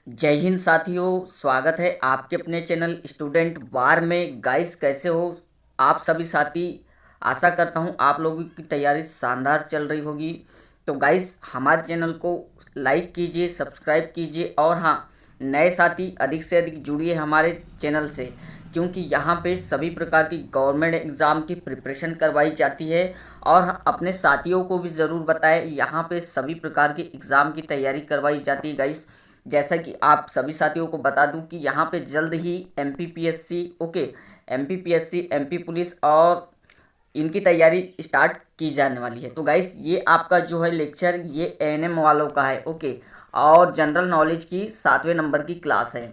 जय हिंद साथियों, स्वागत है आपके अपने चैनल स्टूडेंट वार में। गाइस, कैसे हो आप सभी साथी। आशा करता हूँ आप लोगों की तैयारी शानदार चल रही होगी। तो गाइस, हमारे चैनल को लाइक कीजिए, सब्सक्राइब कीजिए और हाँ, नए साथी अधिक से अधिक जुड़िए हमारे चैनल से, क्योंकि यहाँ पे सभी प्रकार की गवर्नमेंट एग्ज़ाम की प्रिपरेशन करवाई जाती है। और अपने साथियों को भी ज़रूर बताएं, यहाँ पे सभी प्रकार के एग्ज़ाम की तैयारी करवाई जाती है गाइस। जैसा कि आप सभी साथियों को बता दूं कि यहाँ पे जल्द ही MPPSC, okay, MPPSC, MP police और इनकी तैयारी स्टार्ट की जाने वाली है। तो गाइस, ये आपका जो है लेक्चर, ये एएनएम वालों का है, ओके। और जनरल नॉलेज की 7वें नंबर की क्लास है।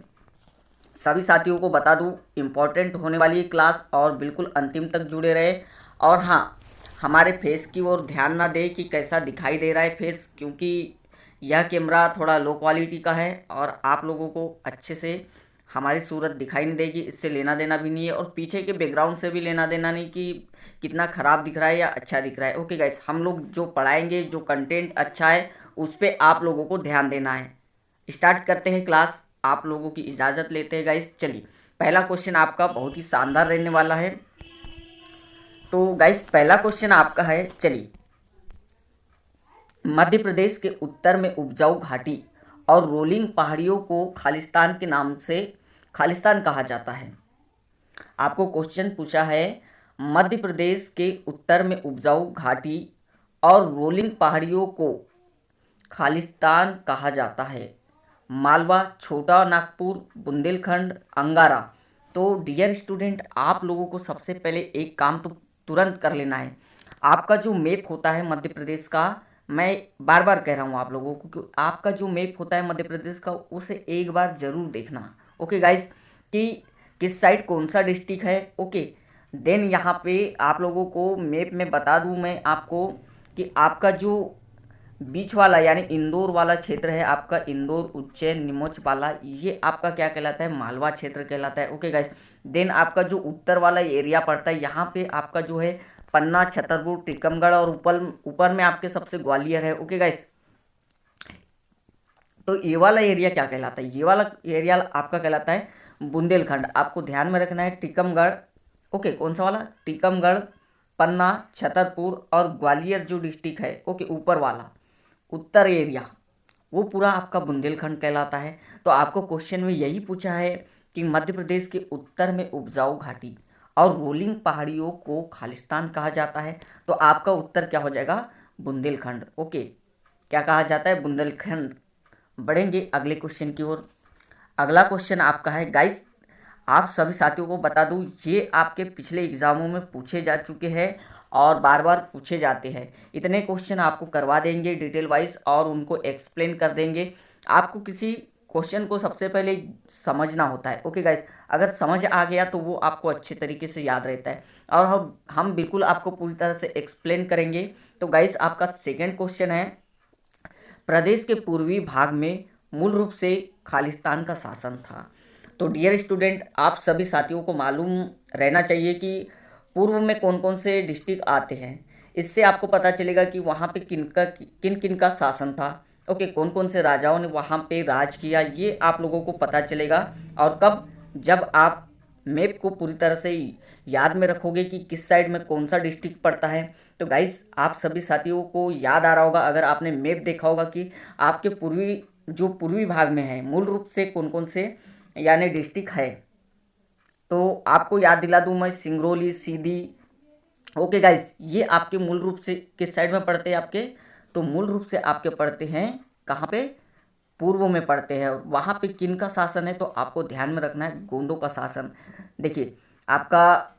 सभी साथियों को बता दूं, इम्पोर्टेंट होने वाली है क्लास और बिल्कुल अंतिम तक जुड़े रहे। और हाँ, हमारे फेस की ओर ध्यान ना दे कि कैसा दिखाई दे रहा है फेस, क्योंकि यह कैमरा थोड़ा लो क्वालिटी का है और आप लोगों को अच्छे से हमारी सूरत दिखाई नहीं देगी। इससे लेना देना भी नहीं है और पीछे के बैकग्राउंड से भी लेना देना नहीं कि कितना ख़राब दिख रहा है या अच्छा दिख रहा है। ओके गाइस, हम लोग जो पढ़ाएंगे, जो कंटेंट अच्छा है उस पर आप लोगों को ध्यान देना है। स्टार्ट करते हैं क्लास, आप लोगों की इजाज़त लेते हैं गाइस। चलिए, पहला क्वेश्चन आपका बहुत ही शानदार रहने वाला है। तो गाइस, पहला क्वेश्चन आपका है, चलिए। मध्य प्रदेश के उत्तर में उपजाऊ घाटी और रोलिंग पहाड़ियों को खालिस्तान के नाम से खालिस्तान कहा जाता है। आपको क्वेश्चन पूछा है, मध्य प्रदेश के उत्तर में उपजाऊ घाटी और रोलिंग पहाड़ियों को खालिस्तान कहा जाता है। मालवा, छोटा नागपुर, बुंदेलखंड, अंगारा। तो डियर स्टूडेंट, आप लोगों को सबसे पहले एक काम तो तुरंत कर लेना है। आपका जो मैप होता है मध्य प्रदेश का, मैं बार बार कह रहा हूँ आप लोगों को कि आपका जो मैप होता है मध्य प्रदेश का, उसे एक बार ज़रूर देखना, ओके गाइस, कि किस साइड कौन सा डिस्ट्रिक्ट है, ओके। देन यहाँ पे आप लोगों को मैप में बता दूँ मैं आपको कि आपका जो बीच वाला यानी इंदौर वाला क्षेत्र है, आपका इंदौर, उज्जैन, नीमच वाला, ये आपका क्या कहलाता है, मालवा क्षेत्र कहलाता है, ओके गाइस। देन आपका जो उत्तर वाला एरिया पड़ता है, यहाँ पे आपका जो है पन्ना, छतरपुर, टीकमगढ़ और ऊपर ऊपर में आपके सबसे ग्वालियर है, ओके गाइस। तो ये वाला एरिया क्या कहलाता है, ये वाला एरिया आपका कहलाता है बुंदेलखंड। आपको ध्यान में रखना है टीकमगढ़, ओके, कौन सा वाला, टीकमगढ़, पन्ना, छतरपुर और ग्वालियर जो डिस्ट्रिक्ट है, ओके, ऊपर वाला उत्तर एरिया, वो पूरा आपका बुंदेलखंड कहलाता है। तो आपको क्वेश्चन में यही पूछा है कि मध्य प्रदेश के उत्तर में उपजाऊ घाटी और रोलिंग पहाड़ियों को खालिस्तान कहा जाता है। तो आपका उत्तर क्या हो जाएगा, बुंदेलखंड, ओके। क्या कहा जाता है, बुंदेलखंड। बढ़ेंगे अगले क्वेश्चन की ओर। अगला क्वेश्चन आपका है गाइस, आप सभी साथियों को बता दूं, ये आपके पिछले एग्जामों में पूछे जा चुके हैं और बार बार पूछे जाते हैं। इतने क्वेश्चन आपको करवा देंगे डिटेल वाइज और उनको एक्सप्लेन कर देंगे। आपको किसी क्वेश्चन को सबसे पहले समझना होता है, ओके गाइस। अगर समझ आ गया तो वो आपको अच्छे तरीके से याद रहता है और हम बिल्कुल आपको पूरी तरह से एक्सप्लेन करेंगे। तो गाइस, आपका सेकेंड क्वेश्चन है, प्रदेश के पूर्वी भाग में मूल रूप से खालिस्तान का शासन था। तो डियर स्टूडेंट, आप सभी साथियों को मालूम रहना चाहिए कि पूर्व में कौन कौन से डिस्ट्रिक्ट आते हैं। इससे आपको पता चलेगा कि वहाँ पे किन किन का शासन था, ओके, कौन कौन से राजाओं ने वहाँ पे राज किया, ये आप लोगों को पता चलेगा। और कब, जब आप मैप को पूरी तरह से याद में रखोगे कि किस साइड में कौन सा डिस्ट्रिक्ट पड़ता है। तो गाइस, आप सभी साथियों को याद आ रहा होगा, अगर आपने मैप देखा होगा, कि आपके पूर्वी भाग में है मूल रूप से कौन कौन से यानी डिस्ट्रिक्ट है। तो आपको याद दिला दूं मैं, सिंगरौली, सीधी, ओके गाइस, ये आपके मूल रूप से किस साइड में पड़ते हैं आपके, तो मूल रूप से आपके पड़ते हैं कहाँ पे, पूर्व में पड़ते हैं। वहाँ पे किन का शासन है, तो आपको ध्यान में रखना है, गोंडों का शासन। देखिए, आपका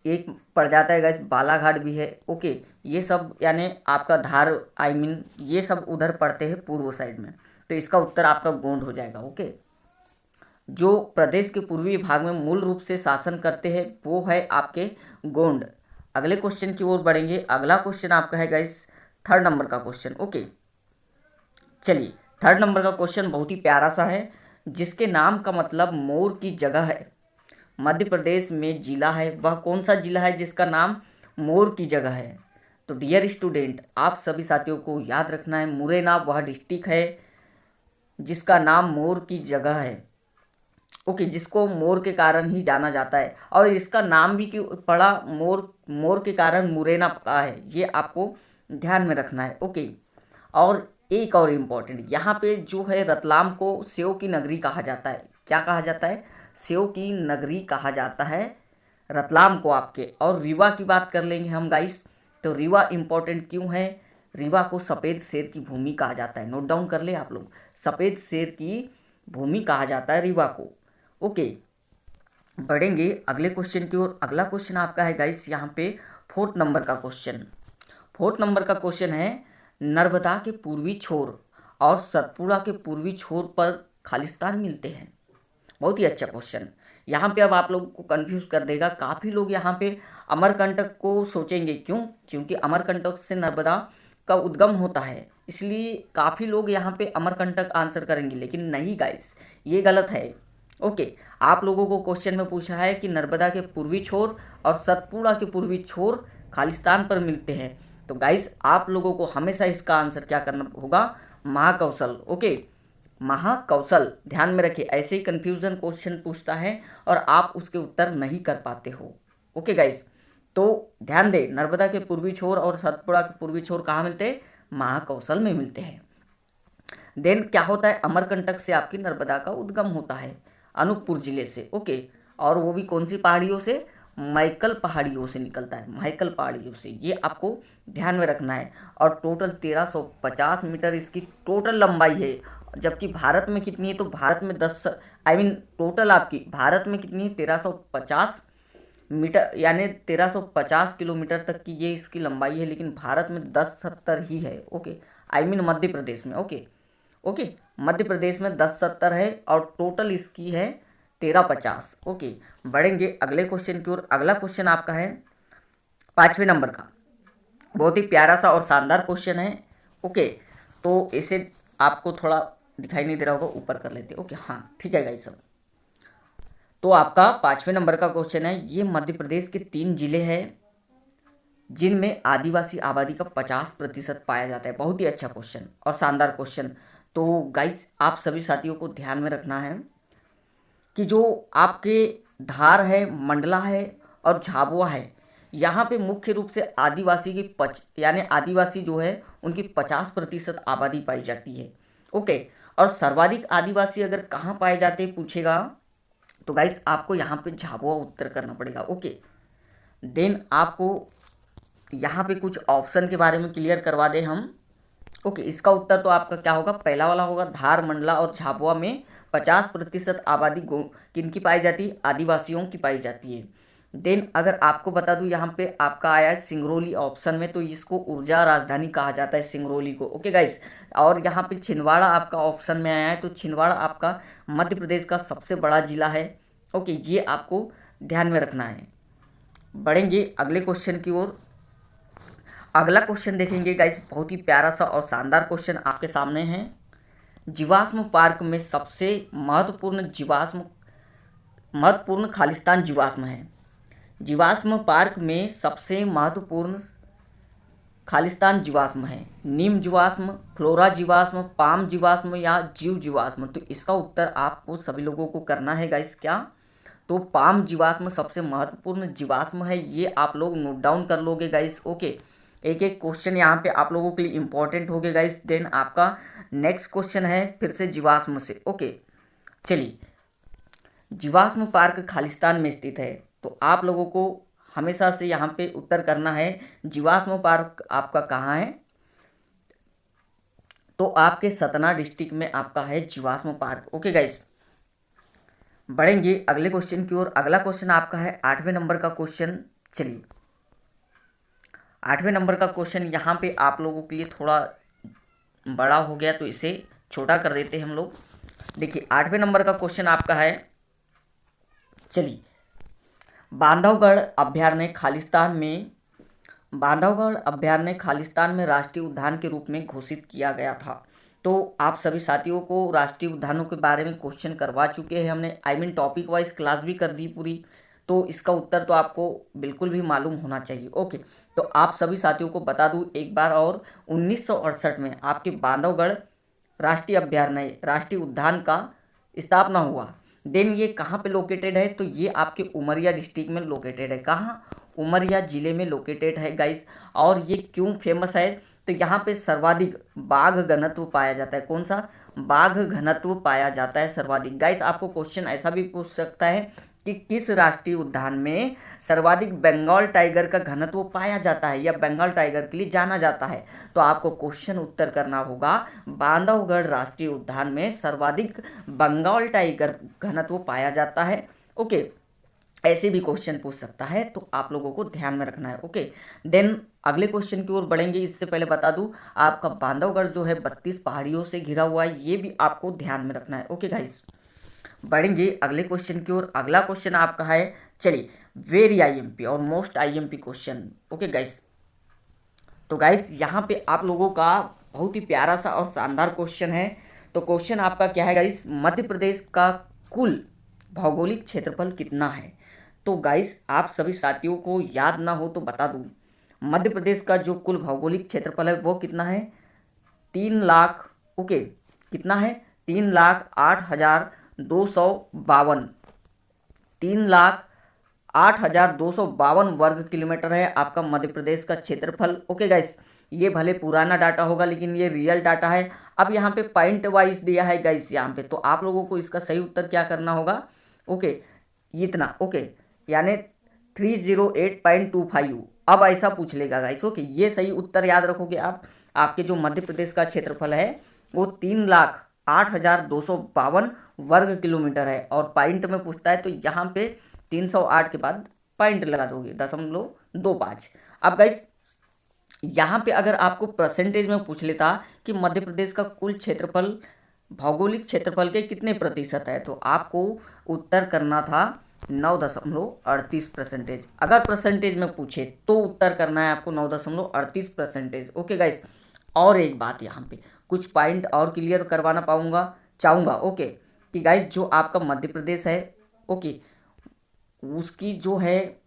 एक पड़ जाता है गाइस, बालाघाट भी है, ओके। ये सब यानी आपका धार, आई मीन ये सब उधर पड़ते हैं पूर्व साइड में। तो इसका उत्तर आपका गोंड हो जाएगा, ओके। जो प्रदेश के पूर्वी भाग में मूल रूप से शासन करते हैं वो है आपके गोंड। अगले क्वेश्चन की ओर बढ़ेंगे। अगला क्वेश्चन आपका है गाइस, थर्ड नंबर का क्वेश्चन, ओके। चलिए, थर्ड नंबर का क्वेश्चन बहुत ही प्यारा सा है, जिसके नाम का मतलब मोर की जगह है। मध्य प्रदेश में जिला है, वह कौन सा जिला है जिसका नाम मोर की जगह है। तो डियर स्टूडेंट, आप सभी साथियों को याद रखना है, मुरैना वह डिस्ट्रिक्ट है जिसका नाम मोर की जगह है, ओके, जिसको मोर के कारण ही जाना जाता है, और इसका नाम भी क्यों पड़ा मोर, मोर के कारण मुरैना पड़ा है, ये आपको ध्यान में रखना है, ओके। और एक और इम्पॉर्टेंट, यहाँ पे जो है रतलाम को सेव की नगरी कहा जाता है। क्या कहा जाता है? सेव की नगरी कहा जाता है रतलाम को आपके। और रीवा की बात कर लेंगे हम गाइस, तो रीवा इम्पोर्टेंट क्यों है? रीवा को सफ़ेद शेर की भूमि कहा जाता है, नोट डाउन कर ले आप लोग, सफ़ेद शेर की भूमि कहा जाता है रीवा को, ओके। बढ़ेंगे अगले क्वेश्चन की ओर। अगला क्वेश्चन आपका है गाइस यहाँ पे 4th नंबर का क्वेश्चन। 4th नंबर का क्वेश्चन है, नर्मदा के पूर्वी छोर और सतपुड़ा के पूर्वी छोर पर खालिस्तान मिलते हैं। बहुत ही अच्छा क्वेश्चन। यहाँ पे अब आप लोगों को कंफ्यूज कर देगा। काफ़ी लोग यहाँ पे अमरकंटक को सोचेंगे, क्यों? क्योंकि अमरकंटक से नर्मदा का उद्गम होता है, इसलिए काफ़ी लोग यहाँ पे अमरकंटक आंसर करेंगे, लेकिन नहीं गाइस, ये गलत है, ओके। आप लोगों को क्वेश्चन में पूछा है कि नर्मदा के पूर्वी छोर और सतपुड़ा के पूर्वी छोर खालिस्तान पर मिलते हैं, तो गाइस आप लोगों को हमेशा इसका आंसर क्या करना होगा? महाकौशल, ओके, महाकौशल। ध्यान में रखिए, ऐसे ही कन्फ्यूजन क्वेश्चन पूछता है और आप उसके उत्तर नहीं कर पाते हो, ओके गाइस। तो ध्यान दे, नर्मदा के पूर्वी छोर और सतपुड़ा के पूर्वी छोर कहाँ मिलते हैं? महाकौशल में मिलते हैं। देन क्या होता है? अमरकंटक से आपकी नर्मदा का उद्गम होता है, अनूपपुर जिले से, ओके। और वो भी कौन सी पहाड़ियों से? मैकल पहाड़ियों से निकलता है, मैकल पहाड़ियों से, ये आपको ध्यान में रखना है। और टोटल 1350 मीटर इसकी टोटल लंबाई है, जबकि भारत में कितनी है? तो भारत में 10 टोटल आपकी भारत में कितनी है? 1350 मीटर, यानी 1350 किलोमीटर तक की ये इसकी लंबाई है, लेकिन भारत में 1070 ही है, ओके। मध्य प्रदेश में, ओके, ओके, मध्य प्रदेश में 1070 है और टोटल इसकी है 1350, ओके। बढ़ेंगे अगले क्वेश्चन की ओर। अगला क्वेश्चन आपका है 5वें नंबर का, बहुत ही प्यारा सा और शानदार क्वेश्चन है, ओके। तो इसे आपको थोड़ा दिखाई नहीं दे रहा होगा, ऊपर कर लेते, ओके, हाँ ठीक है गाइस। सब तो आपका 5वें नंबर का क्वेश्चन है, ये मध्य प्रदेश के 3 जिले हैं जिनमें आदिवासी आबादी का 50% पाया जाता है। बहुत ही अच्छा क्वेश्चन और शानदार क्वेश्चन। तो गाइस आप सभी साथियों को ध्यान में रखना है कि जो आपके धार है, मंडला है और झाबुआ है, यहाँ पे मुख्य रूप से आदिवासी की यानी आदिवासी जो है उनकी 50% आबादी पाई जाती है, ओके। और सर्वाधिक आदिवासी अगर कहाँ पाए जाते हैं पूछेगा, तो गाइस आपको यहाँ पे झाबुआ उत्तर करना पड़ेगा, ओके। देन आपको यहाँ पे कुछ ऑप्शन के बारे में क्लियर करवा दें हम, ओके। इसका उत्तर तो आपका क्या होगा? पहला वाला होगा, धार, मंडला और झाबुआ में 50% आबादी किनकी पाई जाती है? आदिवासियों की पाई जाती है। देन अगर आपको बता दूं, यहाँ पे आपका आया है सिंगरौली ऑप्शन में, तो इसको ऊर्जा राजधानी कहा जाता है, सिंगरौली को, ओके गाइस। और यहाँ पे छिंदवाड़ा आपका ऑप्शन में आया है, तो छिंदवाड़ा आपका मध्य प्रदेश का सबसे बड़ा जिला है, ओके, ये आपको ध्यान में रखना है। बढ़ेंगे अगले क्वेश्चन की ओर। अगला क्वेश्चन देखेंगे गाइस, बहुत ही प्यारा सा और शानदार क्वेश्चन आपके सामने है। जीवाश्म पार्क में सबसे महत्वपूर्ण खालिस्तान जीवाश्म है। जीवाश्म पार्क में सबसे महत्वपूर्ण खालिस्तान जीवाश्म है। नीम जीवाश्म, फ्लोरा जीवाश्म, पाम जीवाश्म या जीव जीवाश्म? तो इसका उत्तर आपको सभी लोगों को करना है गाइस, क्या? तो पाम जीवाश्म सबसे महत्वपूर्ण जीवाश्म है, ये आप लोग नोट डाउन कर लोगे गाइस, ओके। एक एक क्वेश्चन यहाँ पे आप लोगों के लिए इंपॉर्टेंट हो गए गाइस। देन आपका नेक्स्ट क्वेश्चन है फिर से जीवाश्म से, ओके। चलिए, जीवाश्म पार्क खालिस्तान में स्थित है, तो आप लोगों को हमेशा से यहाँ पे उत्तर करना है जीवाश्म पार्क आपका कहाँ है? तो आपके सतना डिस्ट्रिक्ट में आपका है जीवाश्म पार्क, ओके गाइस। बढ़ेंगे अगले क्वेश्चन की ओर। अगला क्वेश्चन आपका है 8वें नंबर का क्वेश्चन। चलिए, 8वें नंबर का क्वेश्चन यहाँ पे आप लोगों के लिए थोड़ा बड़ा हो गया, तो इसे छोटा कर देते हैं हम लोग। देखिए 8वें नंबर का क्वेश्चन आपका है, चलिए, बांधवगढ़ अभ्यारण्य खालिस्तान में राष्ट्रीय उद्यान के रूप में घोषित किया गया था। तो आप सभी साथियों को राष्ट्रीय उद्यानों के बारे में क्वेश्चन करवा चुके हैं हमने, टॉपिक वाइज क्लास भी कर दी पूरी, तो इसका उत्तर तो आपको बिल्कुल भी मालूम होना चाहिए, ओके। तो आप सभी साथियों को बता दूं एक बार और, 1968 में आपके बांधवगढ़ राष्ट्रीय अभ्यारण्य राष्ट्रीय उद्यान का स्थापना हुआ। देन ये कहाँ पे लोकेटेड है, तो ये आपके उमरिया डिस्ट्रिक्ट में लोकेटेड है। कहाँ? उमरिया जिले में लोकेटेड है गाइस। और ये क्यों फेमस है, तो यहाँ पे सर्वाधिक बाघ घनत्व पाया जाता है। कौन सा? बाघ घनत्व पाया जाता है सर्वाधिक। गाइस आपको क्वेश्चन ऐसा भी पूछ सकता है कि किस राष्ट्रीय उद्यान में सर्वाधिक बंगाल टाइगर का घनत्व पाया जाता है या बंगाल टाइगर के लिए जाना जाता है, तो आपको क्वेश्चन उत्तर करना होगा बांधवगढ़ राष्ट्रीय उद्यान में सर्वाधिक बंगाल टाइगर घनत्व पाया जाता है। ओके, ऐसे भी क्वेश्चन पूछ सकता है, तो आप लोगों को ध्यान में रखना है। ओके, देन अगले क्वेश्चन की ओर बढ़ेंगे। इससे पहले बता दूं, आपका बांधवगढ़ जो है 32 पहाड़ियों से घिरा हुआ है, ये भी आपको ध्यान में रखना है। ओके गाइस, बढ़ेंगे अगले क्वेश्चन की ओर। अगला क्वेश्चन आपका है, चलिए, वेरी आईएमपी और most IMP question. Okay guys, तो गाइस यहाँ पे आप लोगों का बहुत ही प्यारा सा और शानदार क्वेश्चन है। तो क्वेश्चन आपका क्या है गाइस, मध्य प्रदेश का कुल भौगोलिक क्षेत्रफल कितना है? तो गाइस आप सभी साथियों को याद ना हो तो बता दूं, मध्य प्रदेश का जो कुल भौगोलिक क्षेत्रफल है वो कितना है? 3,00,000। ओके, कितना है? 3,08,252 3,08,252 वर्ग किलोमीटर है आपका मध्य प्रदेश का क्षेत्रफल। ओके गाइस, ये भले पुराना डाटा होगा लेकिन ये रियल डाटा है। अब यहाँ पे पॉइंट वाइज दिया है गाइस यहाँ पे, तो आप लोगों को इसका सही उत्तर क्या करना होगा? ओके, इतना। ओके, यानी 308.25। अब ऐसा पूछ लेगा गाइस। ओके, ये सही उत्तर याद रखोगे आप। आपके जो मध्य प्रदेश का क्षेत्रफल है वो 3,08,252 वर्ग किलोमीटर है। और पॉइंट में पूछता है तो यहाँ पे 308 के बाद पॉइंट लगा दोगे, 0.25। अब गाइस यहाँ पे अगर आपको परसेंटेज में पूछ लेता कि मध्य प्रदेश का कुल क्षेत्रफल भौगोलिक क्षेत्रफल के कितने प्रतिशत है, तो आपको उत्तर करना था 9.38%। अगर परसेंटेज में पूछे तो उत्तर करना है आपको 9.38%। ओके गाइस, और एक बात यहाँ पे कुछ पॉइंट और क्लियर करवाना चाहूँगा। ओके, कि गाइस जो आपका मध्य प्रदेश है, ओके, उसकी जो है,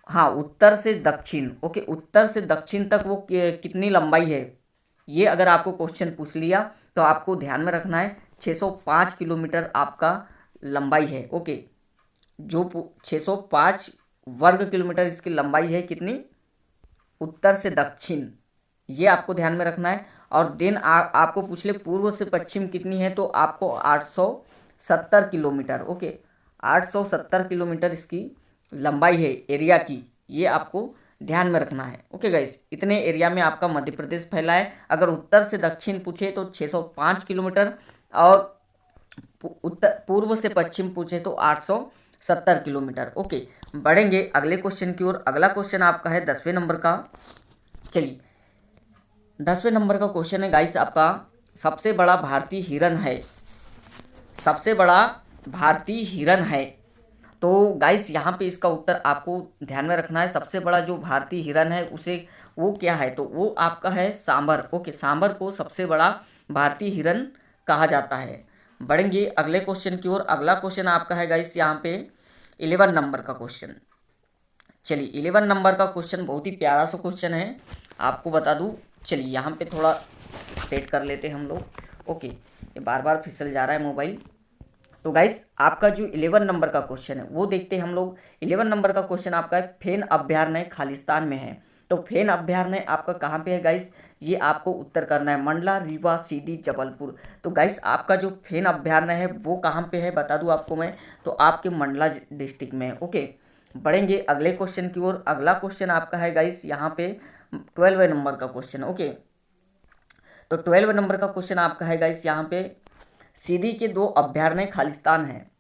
हाँ, उत्तर से दक्षिण, ओके, उत्तर से दक्षिण तक वो कितनी लंबाई है, ये अगर आपको क्वेश्चन पूछ लिया तो आपको ध्यान में रखना है 605 किलोमीटर आपका लंबाई है। ओके, जो 605 वर्ग किलोमीटर इसकी लंबाई है, कितनी? उत्तर से दक्षिण, ये आपको ध्यान में रखना है। और देन आपको पूछ ले पूर्व से पश्चिम कितनी है, तो आपको 870 किलोमीटर। ओके, 870 किलोमीटर इसकी लंबाई है एरिया की, ये आपको ध्यान में रखना है। ओके गाइस, इतने एरिया में आपका मध्य प्रदेश फैला है। अगर उत्तर से दक्षिण पूछे तो 605 किलोमीटर, और उत्तर पूर्व से पश्चिम पूछे तो 870 किलोमीटर। ओके, बढ़ेंगे अगले क्वेश्चन की ओर। अगला क्वेश्चन आपका है 10वें नंबर का। चलिए, 10वें नंबर का क्वेश्चन है गाइस आपका, सबसे बड़ा भारतीय हिरन है, सबसे बड़ा भारतीय हिरन है। तो गाइस यहाँ पे इसका उत्तर आपको ध्यान में रखना है। सबसे बड़ा जो भारतीय हिरन है उसे वो क्या है, तो वो आपका है सांबर। ओके, सांबर को सबसे बड़ा भारतीय हिरन कहा जाता है। बढ़ेंगे अगले क्वेश्चन की ओर। अगला क्वेश्चन आपका है गाइस यहाँ पे 11 नंबर का क्वेश्चन। चलिए, 11 नंबर का क्वेश्चन बहुत ही प्यारा सा क्वेश्चन है, आपको बता दूँ। चलिए यहाँ पे थोड़ा सेट कर लेते हैं हम लोग। ओके, ये बार बार फिसल जा रहा है मोबाइल। तो गाइस आपका जो 11 नंबर का क्वेश्चन है वो देखते हैं हम लोग। 11 नंबर का क्वेश्चन आपका है, फेन अभ्यारण्य खालिस्तान में है। तो फेन अभ्यारण्य आपका कहाँ पे है गाइस, ये आपको उत्तर करना है। मंडला, रीवा, सीधी, जबलपुर। तो गाइस आपका जो फेन अभ्यारण्य है वो कहाँ पे है बता दूँ आपको मैं, तो आपके मंडला डिस्ट्रिक्ट में है। ओके, बढ़ेंगे अगले क्वेश्चन की ओर। अगला क्वेश्चन आपका है गाइस यहाँ पे 12वें नंबर का क्वेश्चन। ओके, तो 12वें नंबर का क्वेश्चन आपका है गाइस यहाँ पे, सीधी के 2 अभ्यारण्य खालिस्तान हैं,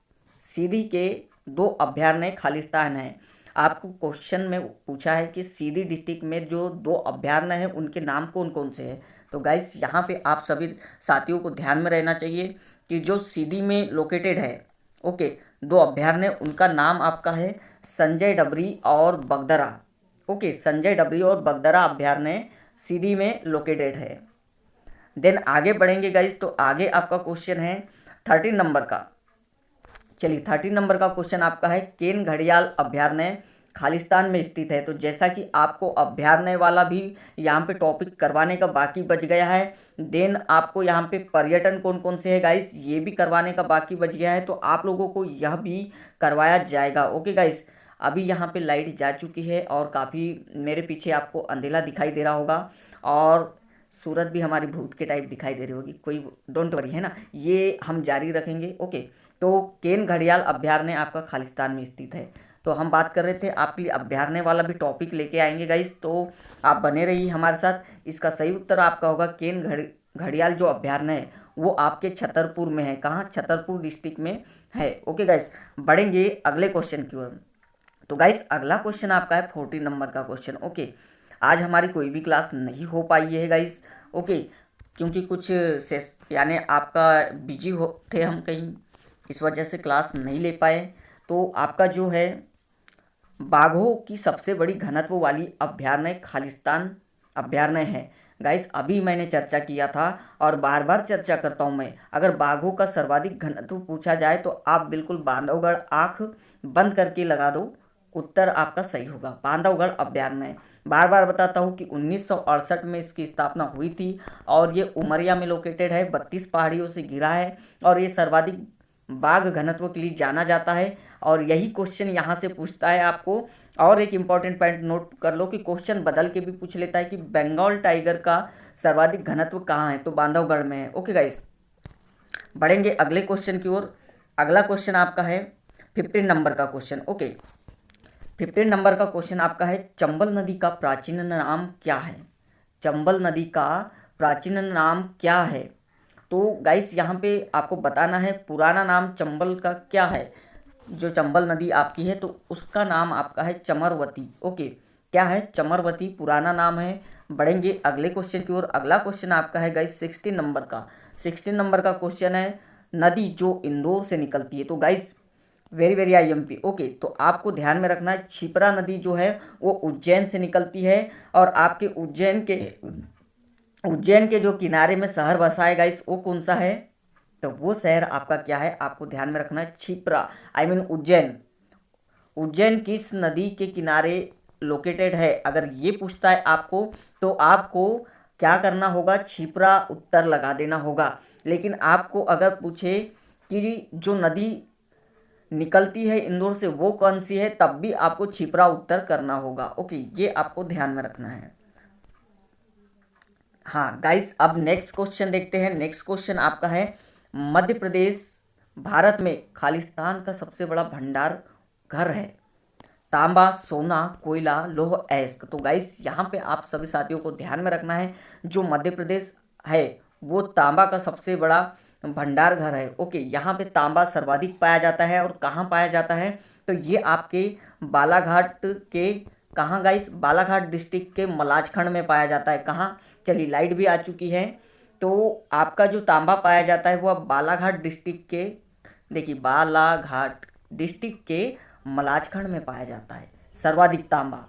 सीधी के 2 अभ्यारण्य खालिस्तान हैं। आपको क्वेश्चन में पूछा है कि सीधी डिस्ट्रिक्ट में जो 2 अभ्यारण्य हैं उनके नाम कौन कौन से हैं। तो गाइस यहाँ पे आप सभी साथियों को ध्यान में रहना चाहिए कि जो सीधी में लोकेटेड है, ओके, 2 अभ्यारण्य, उनका नाम आपका है संजय डबरी और बगदरा। ओके, संजय डबरी और बगदरा अभ्यारण्य सीधी में लोकेटेड है। देन आगे बढ़ेंगे गाइस, तो आगे आपका क्वेश्चन है 13 नंबर का। चलिए, 13 नंबर का क्वेश्चन आपका है, केन घड़ियाल अभ्यारण्य खालिस्तान में स्थित है। तो जैसा कि आपको अभ्यारण्य वाला भी यहाँ पे टॉपिक करवाने का बाकी बच गया है, देन आपको यहाँ पे पर्यटन कौन कौन से है गाइस ये भी करवाने का बाकी बच गया है, तो आप लोगों को यह भी करवाया जाएगा। ओके गाइस, अभी यहाँ पे लाइट जा चुकी है और काफ़ी मेरे पीछे आपको अंधेला दिखाई दे रहा होगा और सूरत भी हमारी भूत के टाइप दिखाई दे रही होगी, कोई डोंट वरी, है ना, ये हम जारी रखेंगे। ओके, तो केन घड़ियाल अभ्यारण्य आपका खालिस्तान में स्थित है। तो हम बात कर रहे थे आपके लिए अभ्यारण्य वाला भी टॉपिक लेके आएंगे गाइस, तो आप बने रहिए हमारे साथ। इसका सही उत्तर आपका होगा केन घड़ियाल जो अभ्यारण्य है वो आपके छतरपुर में है। कहाँ? छतरपुर डिस्ट्रिक्ट में है। ओके गाइस, बढ़ेंगे अगले क्वेश्चन की ओर। तो गाइस अगला क्वेश्चन आपका है 40 नंबर का क्वेश्चन। ओके, आज हमारी कोई भी क्लास नहीं हो पाई है गाइस। ओके, क्योंकि कुछ यानी आपका बिजी हो थे हम कहीं, इस वजह से क्लास नहीं ले पाए। तो आपका जो है बाघों की सबसे बड़ी घनत्व वाली अभ्यारण्य खालिस्तान अभ्यारण्य है गाइस। अभी मैंने चर्चा किया था और बार बार चर्चा करता हूँ मैं, अगर बाघों का सर्वाधिक घनत्व पूछा जाए तो आप बिल्कुल बांधवगढ़ आँख बंद करके लगा दो, उत्तर आपका सही होगा बांधवगढ़ अभ्यारण्य। बार बार बताता हूँ कि 1968 में इसकी स्थापना हुई थी और ये उमरिया में लोकेटेड है, 32 पहाड़ियों से घिरा है और ये सर्वाधिक बाघ घनत्व के लिए जाना जाता है। और यही क्वेश्चन यहाँ से पूछता है आपको। और एक इम्पॉर्टेंट पॉइंट नोट कर लो कि क्वेश्चन बदल के भी पूछ लेता है कि बंगाल टाइगर का सर्वाधिक घनत्व कहाँ है, तो बांधवगढ़ में है। ओके गाइस, बढ़ेंगे अगले क्वेश्चन की ओर। अगला क्वेश्चन आपका है 15 नंबर का क्वेश्चन। ओके, 15 नंबर का क्वेश्चन आपका है चंबल नदी का प्राचीन नाम क्या है? चंबल नदी का प्राचीन नाम क्या है? तो गाइस यहाँ पे आपको बताना है पुराना नाम चंबल का क्या है। जो चंबल नदी आपकी है तो उसका नाम आपका है चमरवती। ओके, क्या है? चमरवती पुराना नाम है। बढ़ेंगे अगले क्वेश्चन की ओर। अगला क्वेश्चन आपका है गाइस 16 नंबर का। 16 नंबर का क्वेश्चन है नदी जो इंदौर से निकलती है। तो guys very very IMP। Okay, तो आपको ध्यान में रखना है क्षिप्रा नदी जो है वो उज्जैन से निकलती है और आपके उज्जैन के जो किनारे में शहर बसा है गाइस वो कौन सा है? तो वो शहर आपका क्या है? आपको ध्यान में रखना है क्षिप्रा, उज्जैन। उज्जैन किस नदी के किनारे लोकेटेड है? अगर ये पूछता है आपको तो आपको क्या करना होगा? क्षिप्रा उत्तर लगा देना होगा। लेकिन आपको अगर पूछे कि जो नदी निकलती है इंदौर से वो कौन सी है, तब भी आपको क्षिप्रा उत्तर करना होगा। ओके, ये आपको ध्यान में रखना है। हाँ गाइस, अब नेक्स्ट क्वेश्चन देखते हैं। नेक्स्ट क्वेश्चन आपका है मध्य प्रदेश भारत में खालिस्तान का सबसे बड़ा भंडार घर है। तांबा, सोना, कोयला, लौह, अयस्क। तो गाइस यहाँ पे आप सभी साथियों को ध्यान में रखना है, जो मध्य प्रदेश है वो तांबा का सबसे बड़ा भंडार घर है। ओके, यहाँ पे तांबा सर्वाधिक पाया जाता है और कहाँ पाया जाता है? तो ये आपके बालाघाट के कहाँ गाइस? बालाघाट डिस्ट्रिक्ट के मलाजखंड में पाया जाता है। कहाँ? चलिए लाइट भी आ चुकी है। तो आपका जो तांबा पाया जाता है वो बालाघाट डिस्ट्रिक्ट के, देखिए बालाघाट डिस्ट्रिक्ट के मलाजखंड में पाया जाता है सर्वाधिक तांबा।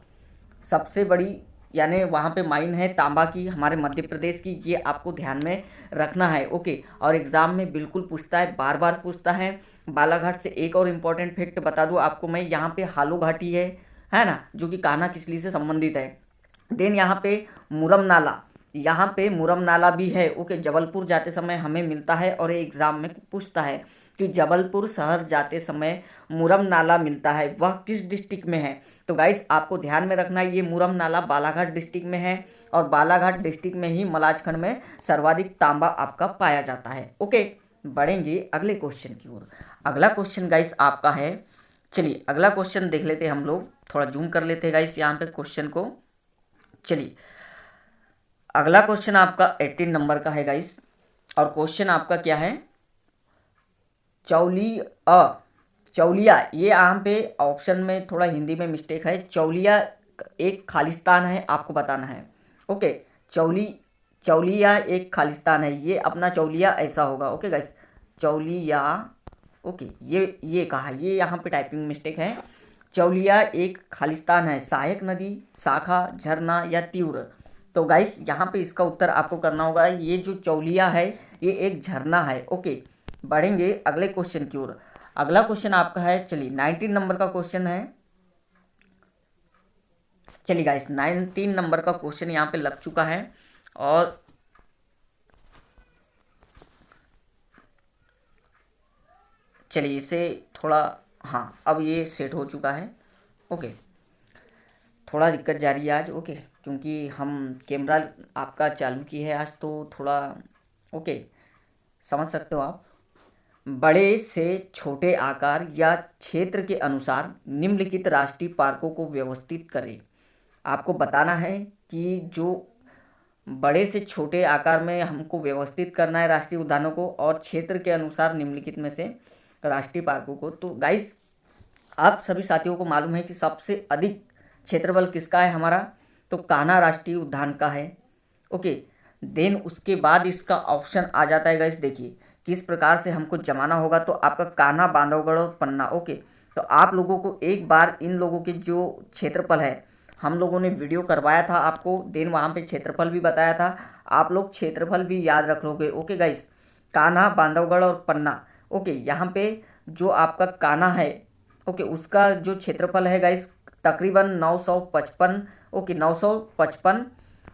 सबसे बड़ी यानी वहाँ पे माइन है तांबा की हमारे मध्य प्रदेश की, ये आपको ध्यान में रखना है। ओके, और एग्ज़ाम में बिल्कुल पूछता है, बार बार पूछता है। बालाघाट से एक और इम्पॉर्टेंट फैक्ट बता दूँ आपको मैं, यहाँ पे हालो घाटी है ना, जो कि कान्हा किसली से संबंधित है। देन यहाँ पे मुरम नाला, यहाँ पे मुरम नाला भी है। ओके, जबलपुर जाते समय हमें मिलता है और ये एग्ज़ाम में पूछता है कि जबलपुर शहर जाते समय मुरम नाला मिलता है, वह किस डिस्ट्रिक्ट में है? तो गाइस आपको ध्यान में रखना है ये मुरम नाला बालाघाट डिस्ट्रिक्ट में है और बालाघाट डिस्ट्रिक्ट में ही मलाजखंड में सर्वाधिक तांबा आपका पाया जाता है। ओके, बढ़ेंगे अगले क्वेश्चन की ओर। अगला क्वेश्चन गाइस आपका है, चलिए अगला क्वेश्चन देख लेते हैं हम लोग, थोड़ा जूम कर लेते हैं गाइस यहाँ पे क्वेश्चन को। चलिए अगला क्वेश्चन आपका 18 नंबर का है गाइस और क्वेश्चन आपका क्या है? चौलिया, ये यहाँ पे ऑप्शन में थोड़ा हिंदी में मिस्टेक है। चौलिया एक खालिस्तान है, आपको बताना है। ओके, चौलिया एक खालिस्तान है, ये अपना चौलिया ऐसा होगा। Okay guys, Chauliya. ओके, ये कहा, ये यहाँ पे टाइपिंग मिस्टेक है। चौलिया एक खालिस्तान है, सहायक नदी, शाखा, झरना या तीव्र। तो गाइस यहाँ पे इसका उत्तर आपको करना होगा, ये जो चौलिया है ये एक झरना है। ओके, बढ़ेंगे अगले क्वेश्चन की ओर। अगला क्वेश्चन आपका है, चलिए 19 नंबर का क्वेश्चन है। चलिए गाइस 19 नंबर का क्वेश्चन यहाँ पे लग चुका है और चलिए इसे थोड़ा, हाँ अब ये सेट हो चुका है। ओके, थोड़ा दिक्कत जा रही है आज। ओके, क्योंकि हम कैमरा आपका चालू की है आज, तो थोड़ा ओके, समझ सकते हो आप। बड़े से छोटे आकार या क्षेत्र के अनुसार निम्नलिखित राष्ट्रीय पार्कों को व्यवस्थित करें। आपको बताना है कि जो बड़े से छोटे आकार में हमको व्यवस्थित करना है राष्ट्रीय उद्यानों को, और क्षेत्र के अनुसार निम्नलिखित में से राष्ट्रीय पार्कों को। तो गाइस आप सभी साथियों को मालूम है कि सबसे अधिक क्षेत्रफल किसका है हमारा, तो कान्हा राष्ट्रीय उद्यान का है। ओके, देन उसके बाद इसका ऑप्शन आ जाता है गाइस, देखिए किस प्रकार से हमको जमाना होगा। तो आपका कान्हा, बांधवगढ़ और पन्ना। ओके, तो आप लोगों को एक बार इन लोगों के जो क्षेत्रफल है, हम लोगों ने वीडियो करवाया था आपको, देन वहाँ पे क्षेत्रफल भी बताया था। आप लोग क्षेत्रफल भी याद रख लोगे। ओके गाइस, कान्हा, बांधवगढ़ और पन्ना। ओके, यहाँ पे जो आपका कान्हा है, ओके, उसका जो क्षेत्रफल है गाइस तकरीबन 955, ओके 955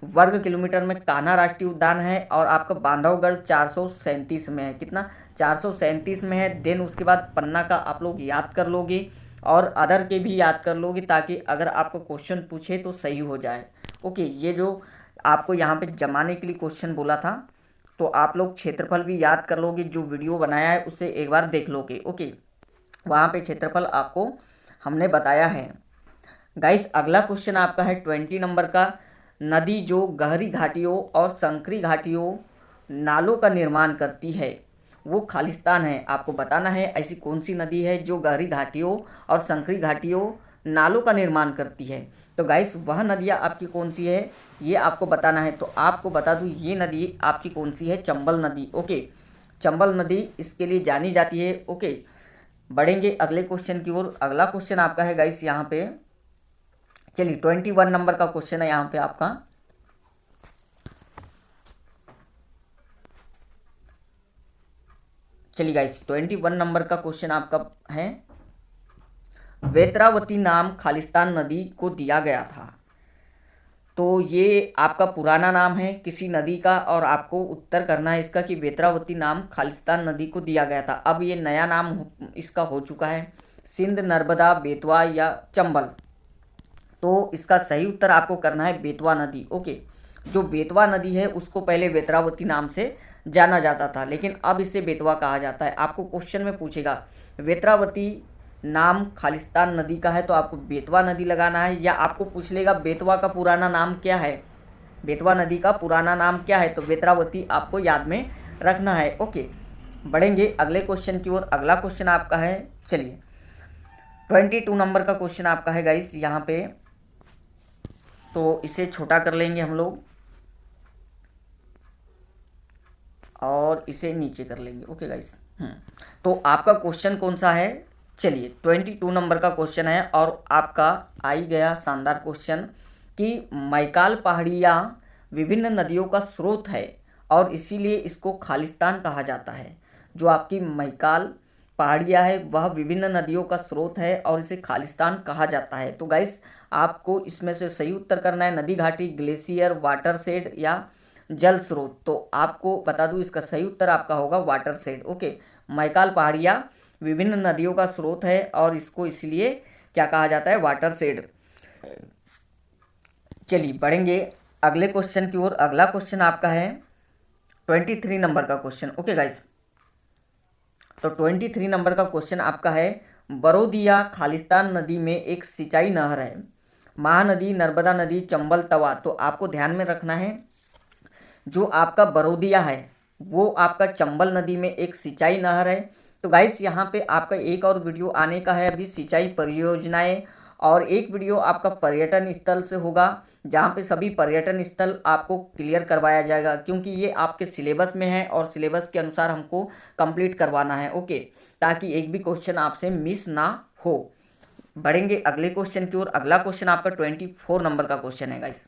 वर्ग किलोमीटर में कान्हा राष्ट्रीय उद्यान है। और आपका बांधवगढ़ 437 में है, कितना, 437 में है। देन उसके बाद पन्ना का आप लोग याद कर लोगे और अदर के भी याद कर लोगे, ताकि अगर आपको क्वेश्चन पूछे तो सही हो जाए। ओके, ये जो आपको यहाँ पे जमाने के लिए क्वेश्चन बोला था, तो आप लोग क्षेत्रफल भी याद कर लोगे, जो वीडियो बनाया है उसे एक बार देख लोगे। ओके, वहाँ पे क्षेत्रफल आपको हमने बताया है। गाइस अगला क्वेश्चन आपका है 20 नंबर का। नदी जो गहरी घाटियों और संकरी घाटियों नालों का निर्माण करती है वो खालिस्तान है। आपको बताना है ऐसी कौन सी नदी है जो गहरी घाटियों और संकरी घाटियों नालों का निर्माण करती है। तो गाइस वह नदियाँ आपकी कौन सी है ये आपको बताना है। तो आपको बता दूँ ये नदी आपकी कौन सी है, चंबल नदी। ओके, चंबल नदी इसके लिए जानी जाती है। ओके, बढ़ेंगे अगले क्वेश्चन की ओर। अगला क्वेश्चन आपका है गाइस यहाँ पे, चलिए 21 नंबर का क्वेश्चन है यहाँ पे आपका। चलिए गाइस 21 नंबर का क्वेश्चन आपका है, वेत्रावती नाम खालिस्तान नदी को दिया गया था। तो ये आपका पुराना नाम है किसी नदी का, और आपको उत्तर करना है इसका कि वेत्रावती नाम खालिस्तान नदी को दिया गया था। अब ये नया नाम इसका हो चुका है, सिंध, नर्मदा, बेतवा या चंबल। तो इसका सही उत्तर आपको करना है बेतवा नदी। ओके, जो बेतवा नदी है उसको पहले वेत्रावती नाम से जाना जाता था, लेकिन अब इसे बेतवा कहा जाता है। आपको क्वेश्चन में पूछेगा वेत्रावती नाम खालिस्तान नदी का है तो आपको बेतवा नदी लगाना है, या आपको पूछ लेगा बेतवा का पुराना नाम क्या है, बेतवा नदी का पुराना नाम क्या है, तो वेत्रावती आपको याद में रखना है। ओके, बढ़ेंगे अगले क्वेश्चन की ओर। अगला क्वेश्चन आपका है, चलिए 22 नंबर का क्वेश्चन आपका है गाइस यहाँ पे, तो इसे छोटा कर लेंगे हम लोग और इसे नीचे कर लेंगे। ओके गाइस, तो आपका क्वेश्चन कौन सा है, चलिए 22 नंबर का क्वेश्चन है, और आपका आई गया शानदार क्वेश्चन कि मैकाल पहाड़ियाँ विभिन्न नदियों का स्रोत है और इसीलिए इसको खालिस्तान कहा जाता है। जो आपकी मैकाल पहाड़ियाँ है वह विभिन्न नदियों का स्रोत है और इसे खालिस्तान कहा जाता है। तो गाइस आपको इसमें से सही उत्तर करना है, नदी, घाटी, ग्लेशियर, वाटर शेड या जल स्रोत। तो आपको बता दूं इसका सही उत्तर आपका होगा वाटर शेड। ओके, मैकाल पहाड़ियाँ विभिन्न नदियों का स्रोत है और इसको इसलिए क्या कहा जाता है, वाटर शेड। चलिए बढ़ेंगे अगले क्वेश्चन की ओर। अगला क्वेश्चन आपका है 23 नंबर का क्वेश्चन। ओके गाइस, तो 23 नंबर का क्वेश्चन आपका है, बरोदिया खालिस्तान नदी में एक सिंचाई नहर है, महानदी, नर्मदा नदी, चंबल, तवा। तो आपको ध्यान में रखना है जो आपका बरोदिया है वो आपका चंबल नदी में एक सिंचाई नहर है। तो गाइस यहाँ पे आपका एक और वीडियो आने का है अभी सिंचाई परियोजनाएं, और एक वीडियो आपका पर्यटन स्थल से होगा जहाँ पे सभी पर्यटन स्थल आपको क्लियर करवाया जाएगा, क्योंकि ये आपके सिलेबस में है और सिलेबस के अनुसार हमको कंप्लीट करवाना है। ओके, ताकि एक भी क्वेश्चन आपसे मिस ना हो। बढ़ेंगे अगले क्वेश्चन की ओर। अगला क्वेश्चन आपका 24 नंबर का क्वेश्चन है गाइस।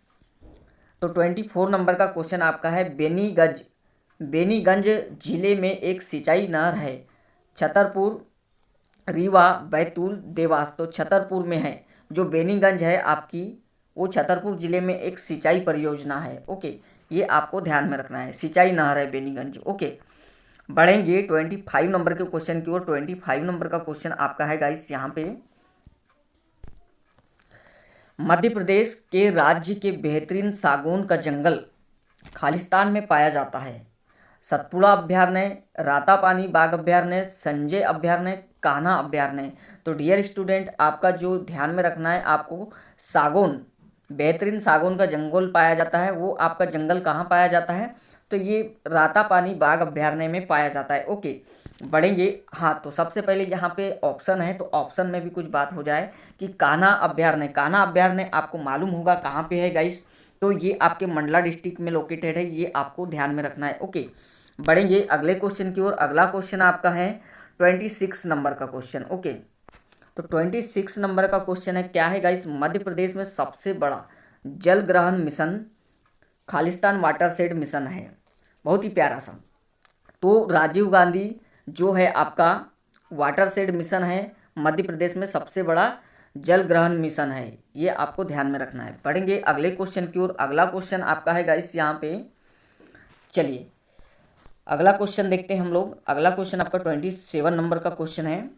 तो 24 नंबर का क्वेश्चन आपका है, बेनीगंज जिले में एक सिंचाई नहर है, छतरपुर, रीवा, बैतूल, देवास। तो छतरपुर में है जो बेनीगंज है आपकी वो छतरपुर जिले में एक सिंचाई परियोजना है। ओके, ये आपको ध्यान में रखना है, सिंचाई नहर है बेनीगंज। ओके, बढ़ेंगे 25 नंबर के क्वेश्चन की ओर। 25 नंबर का क्वेश्चन आपका है गाइस यहाँ पे, मध्य प्रदेश के राज्य के बेहतरीन सागौन का जंगल खालिस्तान में पाया जाता है। सतपुड़ा अभ्यारण्य, रातापानी बाघ अभ्यारण्य, संजय अभ्यारण्य, कान्हा अभ्यारण्य। तो डियर स्टूडेंट, आपका जो ध्यान में रखना है, आपको सागौन, बेहतरीन सागौन का जंगल पाया जाता है, वो आपका जंगल कहाँ पाया जाता है? तो ये रातापानी बाघ अभ्यारण्य में पाया जाता है। ओके, बढ़ेंगे। हाँ, तो सबसे पहले यहाँ पे ऑप्शन है, तो ऑप्शन में भी कुछ बात हो जाए कि कान्हा अभ्यारण्य। कान्हा अभ्यारण्य आपको मालूम होगा कहाँ पे है गाइस, तो ये आपके मंडला डिस्ट्रिक्ट में लोकेटेड है, ये आपको ध्यान में रखना है। ओके, बढ़ेंगे अगले क्वेश्चन की ओर। अगला क्वेश्चन आपका है 26 नंबर का क्वेश्चन। ओके, तो 26 नंबर का क्वेश्चन है, क्या है गाइस? मध्य प्रदेश में सबसे बड़ा जल ग्रहण mission Khalistan water shade mission है। बहुत ही प्यारा सा। तो राजीव गांधी जो है आपका वाटर शेड मिशन है, मध्य प्रदेश में सबसे बड़ा जल ग्रहण मिशन है, ये आपको ध्यान में रखना है। पढ़ेंगे अगले क्वेश्चन की ओर। अगला क्वेश्चन आपका है गाइस यहाँ पे, चलिए अगला क्वेश्चन देखते हैं हम लोग। अगला क्वेश्चन आपका 27 नंबर का क्वेश्चन है,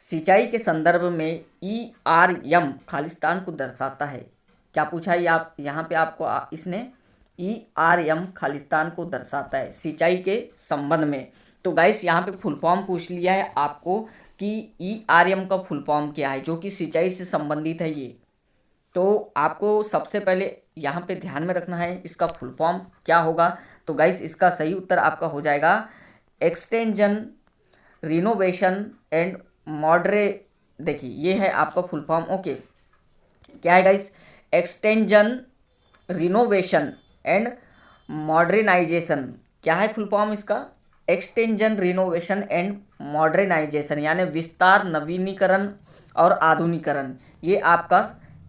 सिंचाई के संदर्भ में ERM खालिस्तान को दर्शाता है। क्या पूछा है आप यहाँ पे आपको? इसने ERM खालिस्तान को दर्शाता है सिंचाई के संबंध में। तो गाइस यहाँ पे फुल फॉर्म पूछ लिया है आपको कि ERM का फुल फॉर्म क्या है, जो कि सिंचाई से संबंधित है ये। तो आपको सबसे पहले यहाँ पे ध्यान में रखना है इसका फुल फॉर्म क्या होगा। तो गाइस इसका सही उत्तर आपका हो जाएगा एक्सटेंजन, रिनोवेशन एंड मॉडरे। देखिए ये है आपका फुल फॉर्म। ओके, क्या है guys? Extension, renovation and modernisation. क्या है फुल फॉर्म इसका? एक्सटेंजन, रिनोवेशन एंड मॉडर्नाइजेशन, यानी विस्तार, नवीनीकरण और आधुनिकरण। ये आपका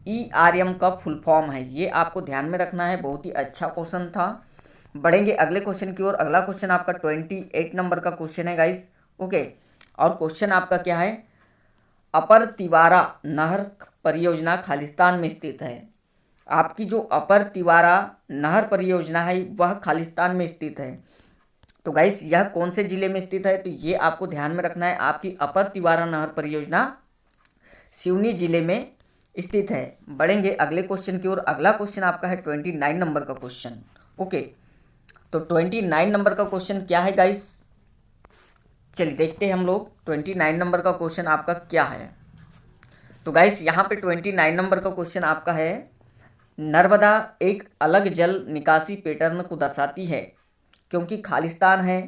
ERM का फुल फॉर्म है, ये आपको ध्यान में रखना है। बहुत ही अच्छा क्वेश्चन था। बढ़ेंगे अगले क्वेश्चन की ओर। अगला क्वेश्चन आपका 28 नंबर का क्वेश्चन है गाइस। ओके, और क्वेश्चन आपका क्या है? अपर तिवारा नहर परियोजना खालिस्तान में स्थित है। आपकी जो अपर तिवारा नहर परियोजना है वह खालिस्तान में स्थित है। तो गाइस यह कौन से जिले में स्थित है? तो ये आपको ध्यान में रखना है, आपकी अपर तिवारा नहर परियोजना सिवनी जिले में स्थित है। बढ़ेंगे अगले क्वेश्चन की ओर। अगला क्वेश्चन आपका है 29 नंबर का क्वेश्चन। ओके, तो 29 नंबर का क्वेश्चन क्या है गाइस? चलिए देखते हैं हम लोग 29 नंबर का क्वेश्चन आपका क्या है। तो गाइस यहाँ पे 29 नंबर का क्वेश्चन आपका है, नर्मदा एक अलग जल निकासी पैटर्न को दर्शाती है क्योंकि खालिस्तान है।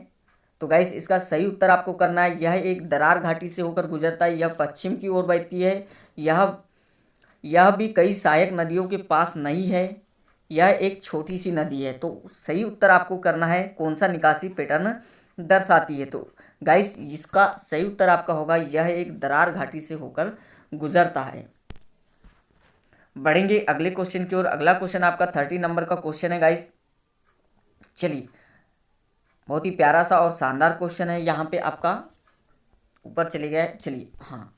तो गाइस इसका सही उत्तर आपको करना है। यह एक दरार घाटी से होकर गुजरता है, यह पश्चिम की ओर बहती है, यह भी कई सहायक नदियों के पास नहीं है, यह एक छोटी सी नदी है। तो सही उत्तर आपको करना है कौन सा निकासी पैटर्न दर्शाती है। तो गाइस इसका सही उत्तर आपका होगा यह एक दरार घाटी से होकर गुजरता है। बढ़ेंगे अगले क्वेश्चन की ओर। अगला क्वेश्चन आपका 30 नंबर का क्वेश्चन है गाइस। चलिए बहुत ही प्यारा सा और शानदार क्वेश्चन है। यहाँ पे आपका ऊपर चले गए। चलिए हाँ,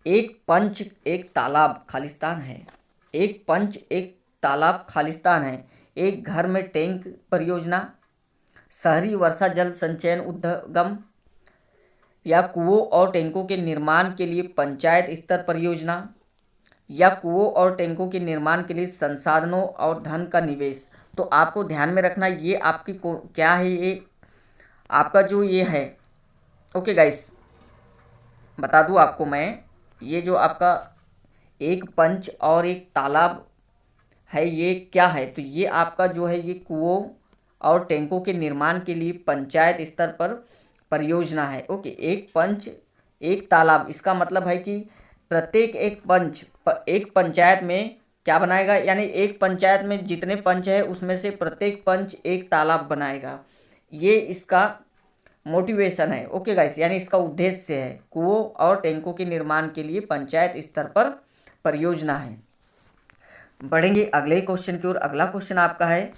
एक पंच एक तालाब खालिस्तान है। एक पंच एक तालाब खालिस्तान है। एक घर में टैंक परियोजना, शहरी वर्षा जल संचयन उद्गम, या कुओं और टैंकों के निर्माण के लिए पंचायत स्तर परियोजना, या कुओं और टैंकों के निर्माण के लिए संसाधनों और धन का निवेश। तो आपको ध्यान में रखना ये आपकी क्या है, ये आपका जो ये है। ओके गाइस, बता दूं आपको मैं, ये जो आपका एक पंच और एक तालाब है ये क्या है? तो ये आपका जो है ये कुओं और टैंकों के निर्माण के लिए पंचायत स्तर पर परियोजना है। ओके, एक पंच एक तालाब, इसका मतलब है कि प्रत्येक एक पंचायत में क्या बनाएगा, यानी एक पंचायत में जितने पंच है उसमें से प्रत्येक पंच एक तालाब बनाएगा। ये इसका मोटिवेशन है। ओके गाइस, यानी इसका उद्देश्य है कुओं और टैंकों के निर्माण के लिए पंचायत स्तर पर परियोजना है। बढ़ेंगे अगले क्वेश्चन की ओर। अगला क्वेश्चन आपका है,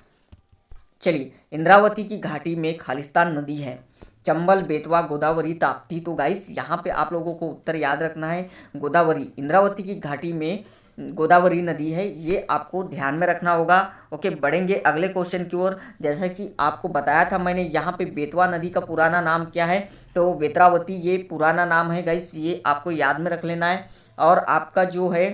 चलिए इंद्रावती की घाटी में खालिस्तान नदी है, चंबल, बेतवा, गोदावरी, ताप्ती। तो गाइस यहाँ पे आप लोगों को उत्तर याद रखना है गोदावरी। इंद्रावती की घाटी में गोदावरी नदी है, ये आपको ध्यान में रखना होगा। ओके, बढ़ेंगे अगले क्वेश्चन की ओर। जैसा कि आपको बताया था मैंने, यहाँ पे बेतवा नदी का पुराना नाम क्या है, तो बेत्रावती ये पुराना नाम है गाइस, ये आपको याद में रख लेना है। और आपका जो है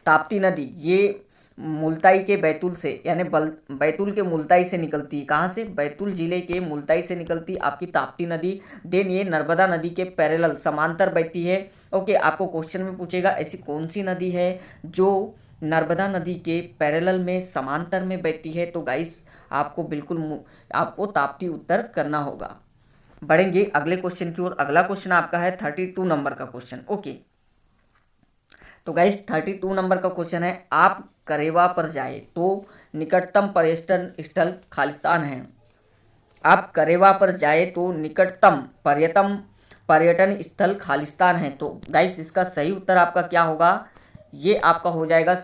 ताप्ती नदी, ये मुल्ताई के बैतूल से, यानी बैतूल के मुल्ताई से निकलती है। कहाँ से? बैतूल जिले के मुल्ताई से निकलती आपकी ताप्ती नदी। देन ये नर्मदा नदी के पैरेलल समांतर बहती है। ओके, आपको क्वेश्चन में पूछेगा ऐसी कौन सी नदी है जो नर्मदा नदी के पैरेलल में समांतर में बहती है, तो गाइस आपको बिल्कुल आपको ताप्ती उत्तर करना होगा। बढ़ेंगे अगले क्वेश्चन की ओर। अगला क्वेश्चन आपका है 32 नंबर का क्वेश्चन। ओके, तो गाइस 32 नंबर का क्वेश्चन है, आप करेवा पर जाए तो निकटतम पर्यटन स्थल खालिस्तान है। आप करेवा पर जाए तो निकटतम पर्यटन स्थल खालिस्तान है। तो गाइस इसका सही उत्तर आपका क्या होगा? ये आपका हो जाएगा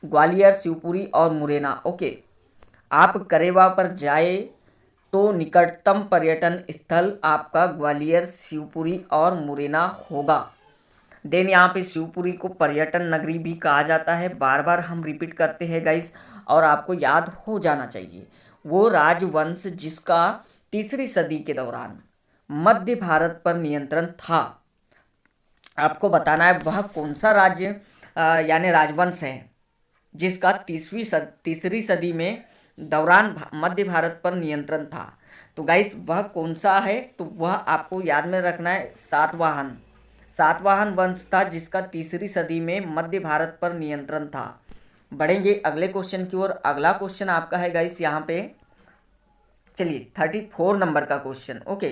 ग्वालियर, शिवपुरी और मुरैना। ओके, आप करेवा पर जाए तो निकटतम पर्यटन स्थल आपका ग्वालियर, शिवपुरी और मुरैना होगा। देन यहाँ पे शिवपुरी को पर्यटन नगरी भी कहा जाता है, बार बार हम रिपीट करते हैं गाइस, और आपको याद हो जाना चाहिए। वो राजवंश जिसका 3री सदी के दौरान मध्य भारत पर नियंत्रण था। आपको बताना है वह कौन सा राज्य यानी राजवंश है जिसका 3री सदी में दौरान मध्य भारत पर नियंत्रण था। तो गाइस वह कौन सा है, तो वह आपको याद में रखना है सातवाहन वंश था जिसका 3री सदी में मध्य भारत पर नियंत्रण था। बढ़ेंगे अगले क्वेश्चन की ओर। अगला क्वेश्चन आपका है गाइस यहाँ पे, चलिए 34 नंबर का क्वेश्चन। ओके,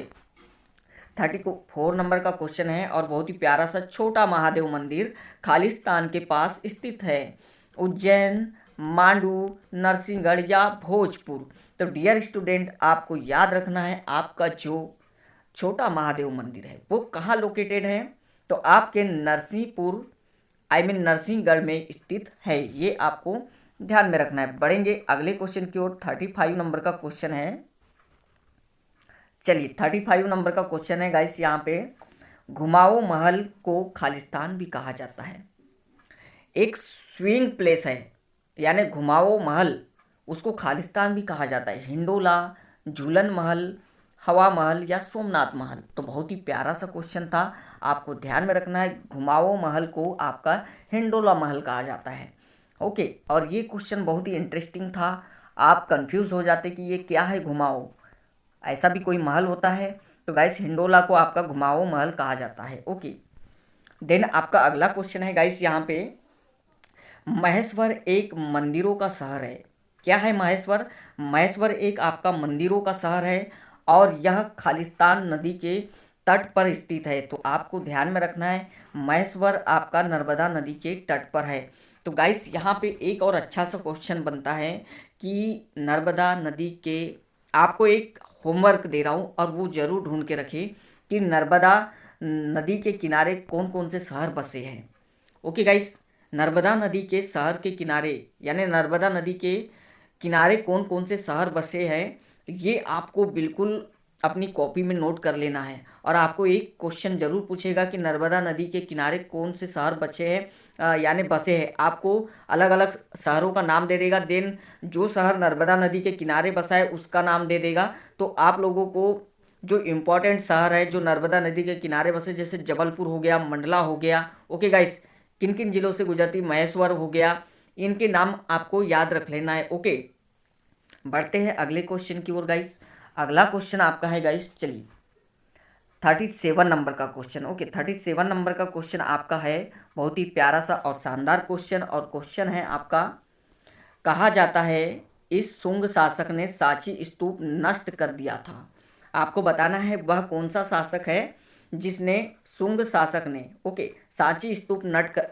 34 नंबर का क्वेश्चन है और बहुत ही प्यारा सा छोटा महादेव मंदिर खालिस्तान के पास स्थित है। उज्जैन, मांडू, नरसिंहगढ़ या भोजपुर। तो डियर स्टूडेंट, आपको याद रखना है आपका जो छोटा महादेव मंदिर है वो कहाँ लोकेटेड है, तो आपके नरसिंहगढ़ में स्थित है। ये आपको ध्यान में रखना है। बढ़ेंगे अगले क्वेश्चन की ओर। 35 नंबर का क्वेश्चन है। चलिए 35 नंबर का क्वेश्चन है गाइस यहाँ पे, घुमाओ महल को खालिस्तान भी कहा जाता है। एक स्विंग प्लेस है, यानी घुमाओ महल, उसको खालिस्तान भी कहा जाता है। हिंडोला, झूलन महल, हवा महल या सोमनाथ महल। तो बहुत ही प्यारा सा क्वेश्चन था, आपको ध्यान में रखना है। घुमाओ महल को आपका हिंडोला महल कहा जाता है। ओके, और ये क्वेश्चन बहुत ही इंटरेस्टिंग था। आप कंफ्यूज हो जाते कि ये क्या है घुमाओ, ऐसा भी कोई महल होता है? तो गाइस हिंडोला को आपका घुमाओ महल कहा जाता है। ओके, देन आपका अगला क्वेश्चन है गाइस यहाँ पे, महेश्वर एक मंदिरों का शहर है। क्या है महेश्वर? महेश्वर एक आपका मंदिरों का शहर है और यह खालिस्तान नदी के तट पर स्थित है। तो आपको ध्यान में रखना है महेश्वर आपका नर्मदा नदी के तट पर है। तो गाइस यहाँ पे एक और अच्छा सा क्वेश्चन बनता है कि नर्मदा नदी के, आपको एक होमवर्क दे रहा हूँ और वो ज़रूर ढूंढ के रखें कि नर्मदा नदी के किनारे कौन कौन से शहर बसे हैं। ओके गाइस, नर्मदा नदी के शहर के किनारे, यानी नर्मदा नदी के किनारे कौन कौन से शहर बसे हैं, ये आपको बिल्कुल अपनी कॉपी में नोट कर लेना है। और आपको एक क्वेश्चन जरूर पूछेगा कि नर्मदा नदी के किनारे कौन से शहर बचे हैं यानी बसे हैं। आपको अलग अलग शहरों का नाम दे देगा, देन जो शहर नर्मदा नदी के किनारे बसा है उसका नाम दे देगा। तो आप लोगों को जो इम्पोर्टेंट शहर है जो नर्मदा नदी के किनारे बसे, जैसे जबलपुर हो गया, मंडला हो गया, ओके गाइस, किन किन जिलों से गुजरती, महेश्वर हो गया, इनके नाम आपको याद रख लेना है। ओके, बढ़ते हैं अगले क्वेश्चन की ओर गाइस। अगला क्वेश्चन आपका है गाइस, चलिए 37 नंबर का क्वेश्चन। ओके, 37 नंबर का क्वेश्चन आपका है, बहुत ही प्यारा सा और शानदार क्वेश्चन। और क्वेश्चन है आपका, कहा जाता है इस शुंग शासक ने सांची स्तूप नष्ट कर दिया था। आपको बताना है वह कौन सा शासक है जिसने, शुंग शासक ने, ओके, सांची स्तूप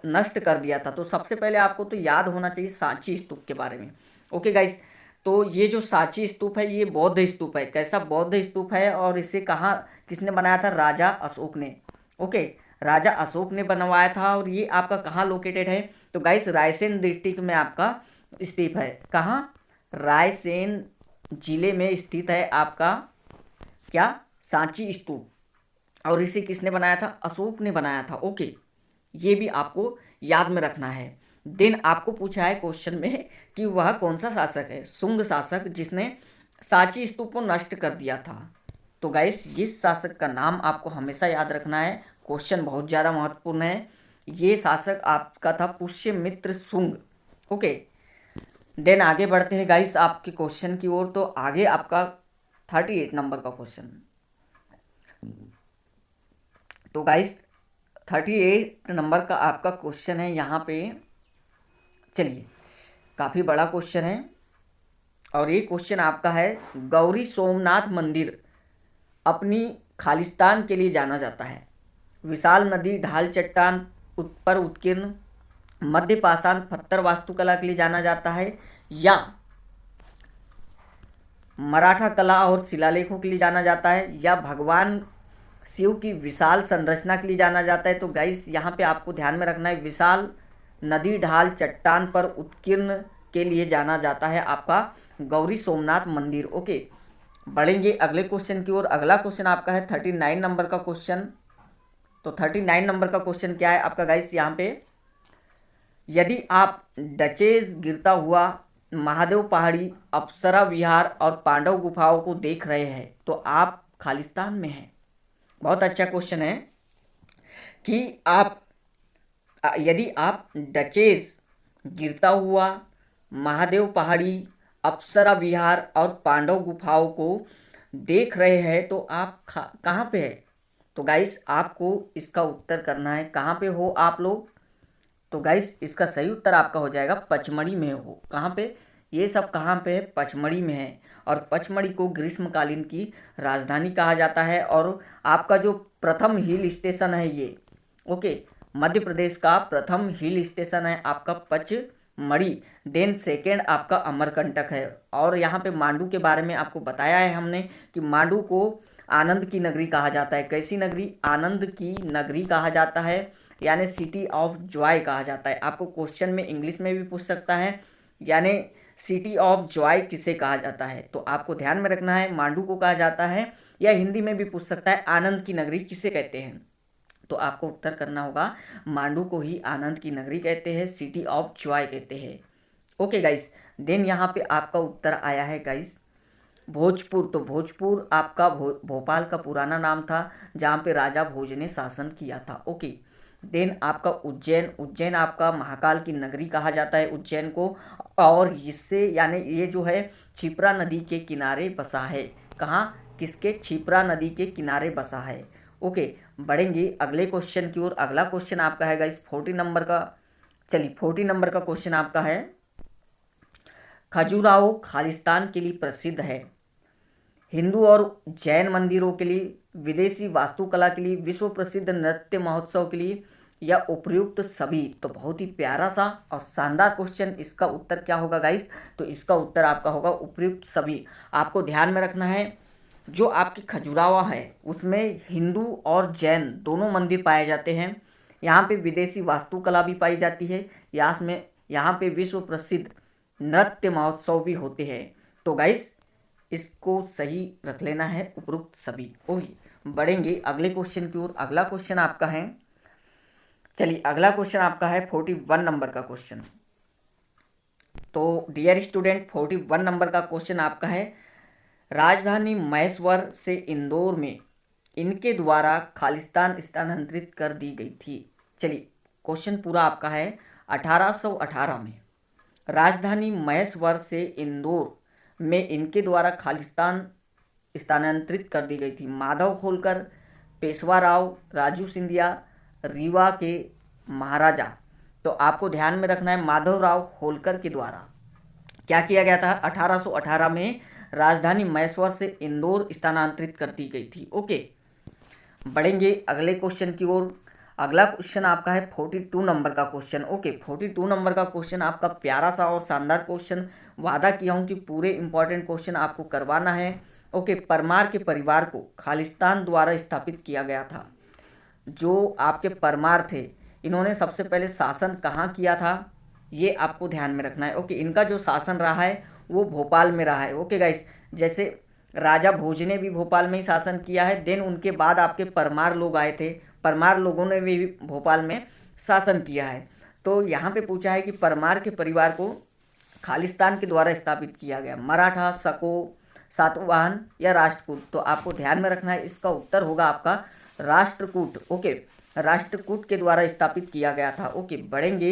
नष्ट कर दिया था। तो सबसे पहले आपको तो याद होना चाहिए सांची स्तूप के बारे में। ओके गाइस, तो ये जो सांची स्तूप है ये बौद्ध स्तूप है। कैसा? बौद्ध स्तूप है। और इसे कहाँ, किसने बनाया था? राजा अशोक ने। ओके, राजा अशोक ने बनवाया था। और ये आपका कहाँ लोकेटेड है? तो गाइस रायसेन डिस्ट्रिक्ट में आपका स्थित है। कहाँ? रायसेन जिले में स्थित है आपका क्या? सांची स्तूप। और इसे किसने बनाया था? अशोक ने बनाया था। ओके, ये भी आपको याद में रखना है। देन आपको पूछा है क्वेश्चन में कि वह कौन सा शासक है, शुंग शासक जिसने सांची स्तूप को नष्ट कर दिया था। तो गाइस इस शासक का नाम आपको हमेशा याद रखना है, क्वेश्चन बहुत ज़्यादा महत्वपूर्ण है। ये शासक आपका था पुष्यमित्र शुंग। ओके, देन आगे बढ़ते हैं गाइस आपके क्वेश्चन की ओर। तो आगे आपका 38 नंबर का क्वेश्चन। तो गाइस 38 नंबर का आपका क्वेश्चन है यहाँ पे। चलिए, काफ़ी बड़ा क्वेश्चन है और ये क्वेश्चन आपका है, गौरी सोमनाथ मंदिर अपनी खालिस्तान के लिए जाना जाता है। विशाल नदी ढाल चट्टान पर उत्कीर्ण मध्य पाषाण पत्थर वास्तुकला के लिए जाना जाता है, या मराठा कला और शिलालेखों के लिए जाना जाता है, या भगवान शिव की विशाल संरचना के लिए जाना जाता है। तो गाइस यहाँ पे आपको ध्यान में रखना है, विशाल नदी ढाल चट्टान पर उत्कीर्ण के लिए जाना जाता है आपका गौरी सोमनाथ मंदिर। ओके, बढ़ेंगे अगले क्वेश्चन की ओर। अगला क्वेश्चन आपका है 39 नंबर का क्वेश्चन। तो 39 नंबर का क्वेश्चन क्या है आपका गाइस यहाँ पे, यदि आप डचेज गिरता हुआ महादेव पहाड़ी अप्सरा विहार और पांडव गुफाओं को देख रहे हैं तो आप खालिस्तान में हैं। बहुत अच्छा क्वेश्चन है कि आप यदि आप डचेज गिरता हुआ महादेव पहाड़ी अप्सरा विहार और पांडव गुफाओं को देख रहे हैं तो आप कहाँ पे है। तो गाइस आपको इसका उत्तर करना है, कहाँ पे हो आप लोग। तो गाइस इसका सही उत्तर आपका हो जाएगा पचमढ़ी में हो। कहाँ पे, ये सब कहाँ पे है, पचमढ़ी में है। और पचमढ़ी को ग्रीष्मकालीन की राजधानी कहा जाता है। और आपका जो प्रथम हिल स्टेशन है ये, ओके, मध्य प्रदेश का प्रथम हिल स्टेशन है आपका पचमढ़ी। देन सेकेंड आपका अमरकंटक है। और यहाँ पे मांडू के बारे में आपको बताया है हमने कि मांडू को आनंद की नगरी कहा जाता है। कैसी नगरी, आनंद की नगरी कहा जाता है, यानी सिटी ऑफ जॉय कहा जाता है। आपको क्वेश्चन में इंग्लिश में भी पूछ सकता है, यानी सिटी ऑफ जॉय किसे कहा जाता है। तो आपको ध्यान में रखना है, मांडू को कहा जाता है, या हिंदी में भी पूछ सकता है आनंद की नगरी किसे कहते हैं। तो आपको उत्तर करना होगा, मांडू को ही आनंद की नगरी कहते हैं, सिटी ऑफ जॉय कहते हैं। ओके गाइस, देन यहाँ पे आपका उत्तर आया है गाइस भोजपुर। तो भोजपुर आपका भोपाल का पुराना नाम था जहाँ पे राजा भोज ने शासन किया था। ओके, देन आपका उज्जैन। उज्जैन आपका महाकाल की नगरी कहा जाता है उज्जैन को, और इससे यानी ये जो है क्षिप्रा नदी के किनारे बसा है। कहाँ, किसके, क्षिप्रा नदी के किनारे बसा है। ओके, बढ़ेंगे अगले क्वेश्चन की ओर। अगला क्वेश्चन आपका है गाइस 40 नंबर का। चलिए 40 नंबर का क्वेश्चन आपका है, खजुराहो खालिस्तान के लिए प्रसिद्ध है, हिंदू और जैन मंदिरों के लिए, विदेशी वास्तुकला के लिए, विश्व प्रसिद्ध नृत्य महोत्सव के लिए, या उपयुक्त सभी। तो बहुत ही प्यारा सा और शानदार क्वेश्चन। इसका उत्तर क्या होगा गाइस, तो इसका उत्तर आपका होगा उपयुक्त सभी। आपको ध्यान में रखना है, जो आपकी खजुराहो है उसमें हिंदू और जैन दोनों मंदिर पाए जाते हैं। यहाँ पे विदेशी वास्तुकला भी पाई जाती है, यहाँ पे विश्व प्रसिद्ध नृत्य महोत्सव भी होते हैं। तो गाइस इसको सही रख लेना है, उपरोक्त सभी। ओके, बढ़ेंगे अगले क्वेश्चन की ओर। अगला क्वेश्चन आपका है, चलिए अगला क्वेश्चन आपका है 41 नंबर का क्वेश्चन। तो डियर स्टूडेंट 41 नंबर का क्वेश्चन आपका है, राजधानी महेश्वर से इंदौर में इनके द्वारा खालिस्तान स्थानांतरित कर दी गई थी। चलिए क्वेश्चन पूरा आपका है, 1818 में राजधानी महेश्वर से इंदौर में इनके द्वारा खालिस्तान स्थानांतरित कर दी गई थी। माधव होलकर, पेशवा राव, राजू सिंधिया, रीवा के महाराजा। तो आपको ध्यान में रखना है, माधव राव होलकर के द्वारा क्या किया गया था, 1818 में राजधानी महेश्वर से इंदौर स्थानांतरित कर दी गई थी। ओके, बढ़ेंगे अगले क्वेश्चन की ओर। अगला क्वेश्चन आपका है 42 नंबर का क्वेश्चन। ओके, 42 नंबर का क्वेश्चन आपका प्यारा सा और शानदार क्वेश्चन। वादा किया हूँ कि पूरे इंपॉर्टेंट क्वेश्चन आपको करवाना है। ओके, परमार के परिवार को खालिस्तान द्वारा स्थापित किया गया था। जो आपके परमार थे इन्होंने सबसे पहले शासन कहाँ किया था, ये आपको ध्यान में रखना है। ओके, इनका जो शासन रहा है वो भोपाल में रहा है। ओके गाइस, जैसे राजा भोज ने भी भोपाल में ही शासन किया है, देन उनके बाद आपके परमार लोग आए थे, परमार लोगों ने भी भोपाल में शासन किया है। तो तो यहाँ पे पूछा है कि परमार के परिवार को खालिस्तान के द्वारा स्थापित किया गया, मराठा, शको, सातवाहन या राष्ट्रकूट। तो आपको ध्यान में रखना है, इसका उत्तर होगा आपका राष्ट्रकूट। ओके, राष्ट्रकूट के द्वारा स्थापित किया गया था। ओके, बढ़ेंगे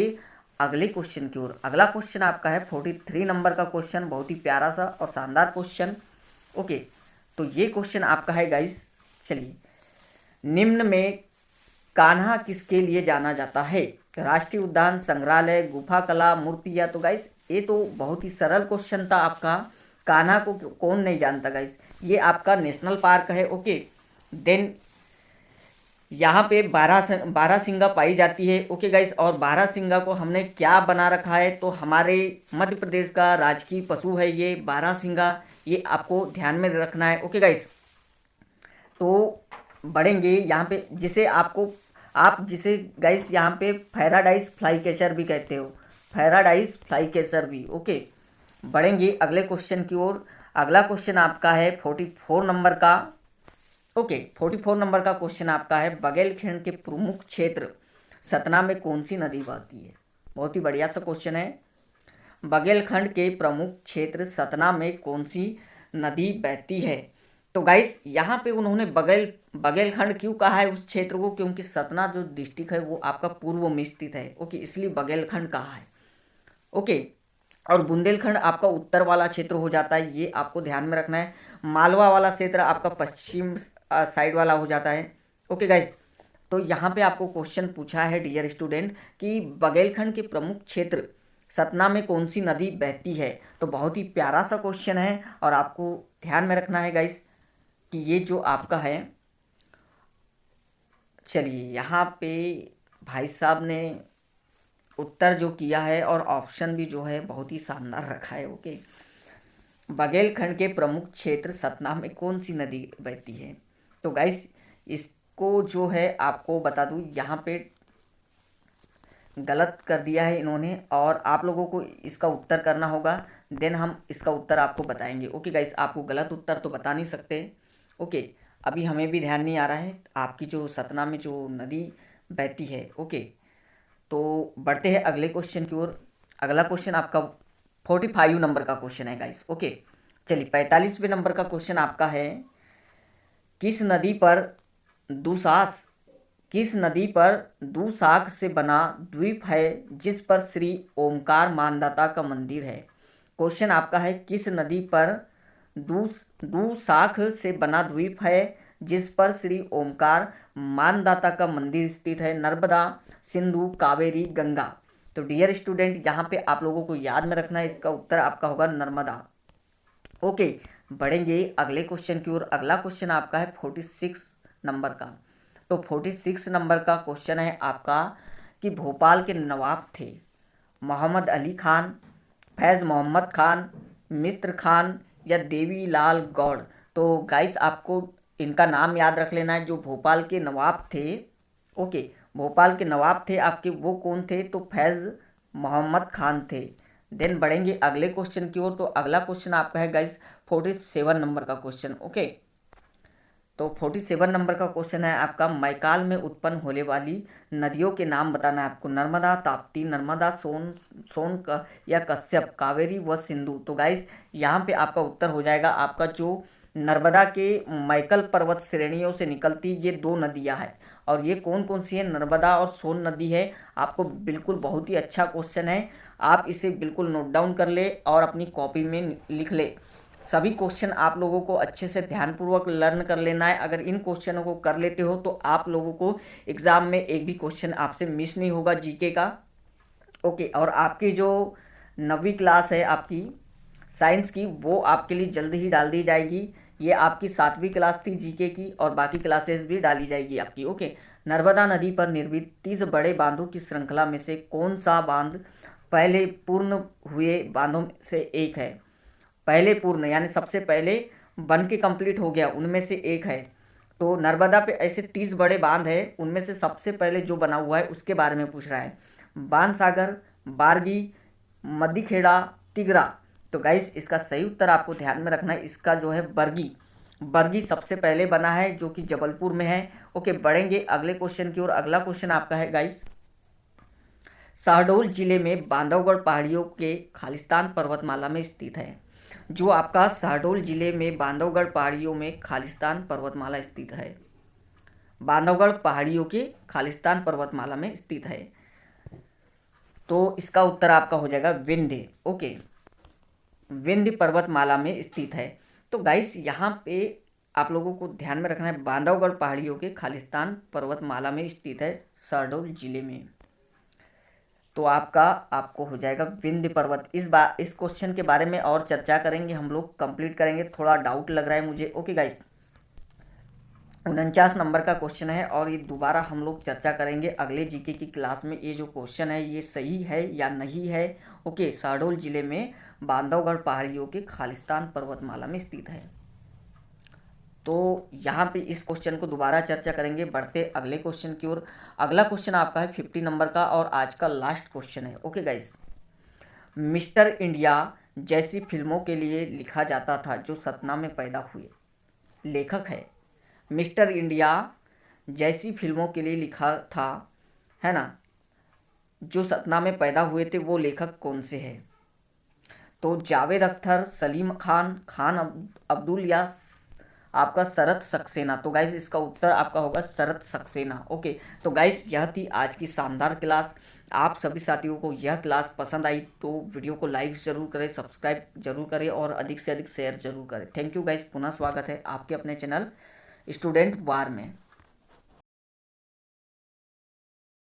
अगले क्वेश्चन की ओर। अगला क्वेश्चन आपका है 43 नंबर का क्वेश्चन, बहुत ही प्यारा सा और शानदार क्वेश्चन। ओके, तो ये क्वेश्चन आपका है गाइस, चलिए, निम्न में कान्हा किसके लिए जाना जाता है? राष्ट्रीय उद्यान, संग्रहालय, गुफा कला, मूर्तियाँ। तो गाइस ये तो बहुत ही सरल क्वेश्चन था आपका, कान्हा को कौन नहीं जानता गाइस, ये आपका नेशनल पार्क है। ओके, देन यहाँ पे बारहसिंगा पाई जाती है। ओके गाइस, और बारहसिंगा को हमने क्या बना रखा है, तो हमारे मध्य प्रदेश का राजकीय पशु है ये बारहसिंगा, ये आपको ध्यान में रखना है। ओके गाइस, तो बढ़ेंगे यहाँ पे, जिसे जिसे गाइस यहाँ पे पैराडाइज फ्लाई कैचर भी कहते हो, पैराडाइज फ्लाई कैचर भी। ओके, बढ़ेंगे अगले क्वेश्चन की ओर। अगला क्वेश्चन आपका है 44 नंबर का। ओके, 44 नंबर का क्वेश्चन आपका है, बघेलखंड के प्रमुख क्षेत्र सतना में कौन सी नदी बहती है? बहुत ही बढ़िया सा क्वेश्चन है। बघेलखंड के प्रमुख क्षेत्र सतना में कौन सी नदी बहती है? तो गाइस यहाँ पे उन्होंने बघेलखंड क्यों कहा है उस क्षेत्र को, क्योंकि सतना जो डिस्ट्रिक्ट है वो आपका पूर्व में स्थित है। ओके, इसलिए बघेलखंड कहा है। ओके, और बुंदेलखंड आपका उत्तर वाला क्षेत्र हो जाता है, ये आपको ध्यान में रखना है। मालवा वाला क्षेत्र आपका पश्चिम साइड वाला हो जाता है। ओके गाइस, तो यहाँ पे आपको क्वेश्चन पूछा है डियर स्टूडेंट कि बघेलखंड के प्रमुख क्षेत्र सतना में कौन सी नदी बहती है? तो बहुत ही प्यारा सा क्वेश्चन है, और आपको ध्यान में रखना है गाइस कि ये जो आपका है, चलिए यहाँ पे भाई साहब ने उत्तर जो किया है और ऑप्शन भी जो है बहुत ही शानदार रखा है। ओके, बघेलखंड के प्रमुख क्षेत्र सतना में कौन सी नदी बहती है? तो गाइस इसको जो है आपको बता दूं, यहाँ पे गलत कर दिया है इन्होंने, और आप लोगों को इसका उत्तर करना होगा, देन हम इसका उत्तर आपको बताएंगे। ओके गाइस, आपको गलत उत्तर तो बता नहीं सकते। ओके, अभी हमें भी ध्यान नहीं आ रहा है आपकी जो सतना में जो नदी बहती है। ओके, तो बढ़ते हैं अगले क्वेश्चन की ओर। अगला क्वेश्चन आपका 45 नंबर का क्वेश्चन है गाइस। ओके, चलिए 45वें नंबर का क्वेश्चन आपका है, किस नदी पर दुसास किस नदी पर दुसाख से बना द्वीप है जिस पर श्री ओमकार मानदाता का मंदिर है? क्वेश्चन आपका है, किस नदी पर दुसाख से बना द्वीप है जिस पर श्री ओमकार मानदाता का मंदिर स्थित है? नर्मदा, सिंधु, कावेरी, गंगा। तो डियर स्टूडेंट यहाँ पे आप लोगों को याद में रखना है, इसका उत्तर आपका होगा नर्मदा। ओके, बढ़ेंगे अगले क्वेश्चन की ओर। अगला क्वेश्चन आपका है 46 नंबर का। तो 46 नंबर का क्वेश्चन है आपका कि भोपाल के नवाब थे मोहम्मद अली खान, फैज़ मोहम्मद खान, मिस्र खान या देवी लाल गौड़। तो गाइस आपको इनका नाम याद रख लेना है, जो भोपाल के नवाब थे। ओके, भोपाल के नवाब थे आपके, वो कौन थे? तो फैज़ मोहम्मद खान थे। देन बढ़ेंगे अगले क्वेश्चन की ओर। तो अगला क्वेश्चन आपका है गाइस 47 नंबर का क्वेश्चन। ओके, तो 47 नंबर का क्वेश्चन है आपका, मैकाल में उत्पन्न होने वाली नदियों के नाम बताना है आपको। नर्मदा, ताप्ती, नर्मदा, सोन या कश्यप, कावेरी व सिंधु। तो गाइस यहाँ पे आपका उत्तर हो जाएगा आपका जो नर्मदा के मैकल पर्वत श्रेणियों से निकलती ये दो नदियाँ हैं, और ये कौन कौन सी है? नर्मदा और सोन नदी है। आपको बिल्कुल बहुत ही अच्छा क्वेश्चन है, आप इसे बिल्कुल नोट डाउन कर ले और अपनी कॉपी में लिख ले। सभी क्वेश्चन आप लोगों को अच्छे से ध्यानपूर्वक लर्न कर लेना है। अगर इन क्वेश्चनों को कर लेते हो तो आप लोगों को एग्ज़ाम में एक भी क्वेश्चन आपसे मिस नहीं होगा जीके का। ओके, और आपकी जो 9वीं क्लास है आपकी साइंस की, वो आपके लिए जल्द ही डाल दी जाएगी। ये आपकी 7वीं क्लास थी जीके की, और बाकी क्लासेस भी डाली जाएगी आपकी। ओके, नर्मदा नदी पर निर्मित 30 बड़े बांधों की श्रृंखला में से कौन सा बांध पहले पूर्ण हुए बांधों से एक है? पहले पूर्ण यानी सबसे पहले बन के कंप्लीट हो गया उनमें से एक है। तो नर्मदा पे ऐसे 30 बड़े बांध है, उनमें से सबसे पहले जो बना हुआ है उसके बारे में पूछ रहा है। बाणसागर, बारगी, मदीखेड़ा, तिगरा। तो गाइस इसका सही उत्तर आपको ध्यान में रखना है, इसका जो है बरगी। बरगी सबसे पहले बना है जो कि जबलपुर में है। ओके, बढ़ेंगे अगले क्वेश्चन की ओर। अगला क्वेश्चन आपका है गाइस शहडोल जिले में बांधवगढ़ पहाड़ियों के खालिस्तान पर्वतमाला में स्थित है। जो आपका शहडोल जिले में बांधवगढ़ पहाड़ियों में खालिस्तान पर्वतमाला स्थित है, बांधवगढ़ पहाड़ियों के खालिस्तान पर्वतमाला में स्थित है, तो इसका उत्तर आपका हो जाएगा विंध्य। ओके, विंध्य पर्वतमाला में स्थित है। तो गाइस यहाँ पे आप लोगों को ध्यान में रखना है, बांधवगढ़ पहाड़ियों के खालिस्तान पर्वतमाला में स्थित है शहडोल जिले में। तो आपको हो जाएगा विंध्य पर्वत। इस क्वेश्चन के बारे में और चर्चा करेंगे, हम लोग कंप्लीट करेंगे। थोड़ा डाउट लग रहा है मुझे। ओके गाइस, 49 नंबर का क्वेश्चन है और ये दोबारा हम लोग चर्चा करेंगे अगले जीके की क्लास में। ये जो क्वेश्चन है ये सही है या नहीं है। ओके, शहडोल जिले में बांधवगढ़ पहाड़ियों के खालिस्तान पर्वतमाला में स्थित है। तो यहाँ पे इस क्वेश्चन को दोबारा चर्चा करेंगे। बढ़ते अगले क्वेश्चन की ओर। अगला क्वेश्चन आपका है 50 नंबर का और आज का लास्ट क्वेश्चन है। ओके गाइस, मिस्टर इंडिया जैसी फिल्मों के लिए लिखा जाता था जो सतना में पैदा हुए, लेखक है। मिस्टर इंडिया जैसी फिल्मों के लिए लिखा था, है ना, जो सतना में पैदा हुए थे, वो लेखक कौन से हैं? तो जावेद अख्तर, सलीम खान, अब्दुल या आपका शरत सक्सेना। तो गाइस इसका उत्तर आपका होगा शरत सक्सेना। ओके, तो गाइस यह थी आज की शानदार क्लास। आप सभी साथियों को यह क्लास पसंद आई तो वीडियो को लाइक ज़रूर करें, सब्सक्राइब जरूर करें और अधिक से अधिक शेयर जरूर करें। थैंक यू गाइस, पुनः स्वागत है आपके अपने चैनल स्टूडेंट वार में।